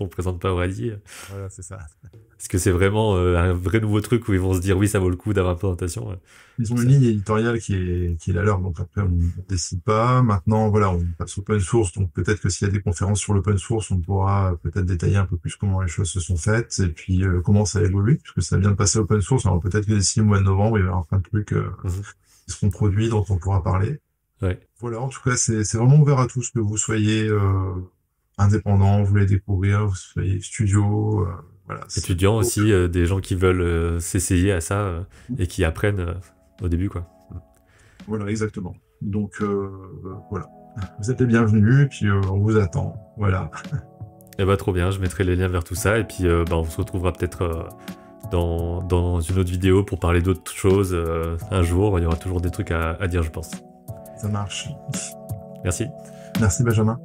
présente pas au radis. voilà, c'est ça. Est-ce que c'est vraiment un vrai nouveau truc où ils vont se dire oui, ça vaut le coup d'avoir une présentation? Ils ont une Ça. ligne éditoriale qui est la leur, donc après on décide pas. Maintenant, voilà, on passe open source, donc peut-être que s'il y a des conférences sur l'open source, on pourra peut-être détailler un peu plus comment les choses se sont faites et puis comment ça a évolué, puisque ça vient de passer open source. Alors peut-être que d'ici le mois de novembre, il va y avoir plein de trucs Mhm. qui seront produits dont on pourra parler. Ouais. Voilà, en tout cas, c'est vraiment ouvert à tous, que vous soyez indépendant, vous voulez découvrir, vous soyez studio, voilà. Étudiants aussi, des gens qui veulent s'essayer à ça et qui apprennent au début, quoi. Voilà, exactement. Donc voilà, vous êtes les bienvenus, et puis on vous attend. Voilà. Et bah trop bien, je mettrai les liens vers tout ça et puis bah, on se retrouvera peut-être dans une autre vidéo pour parler d'autres choses un jour. Il y aura toujours des trucs à dire, je pense. Ça marche. Merci. Merci Benjamin.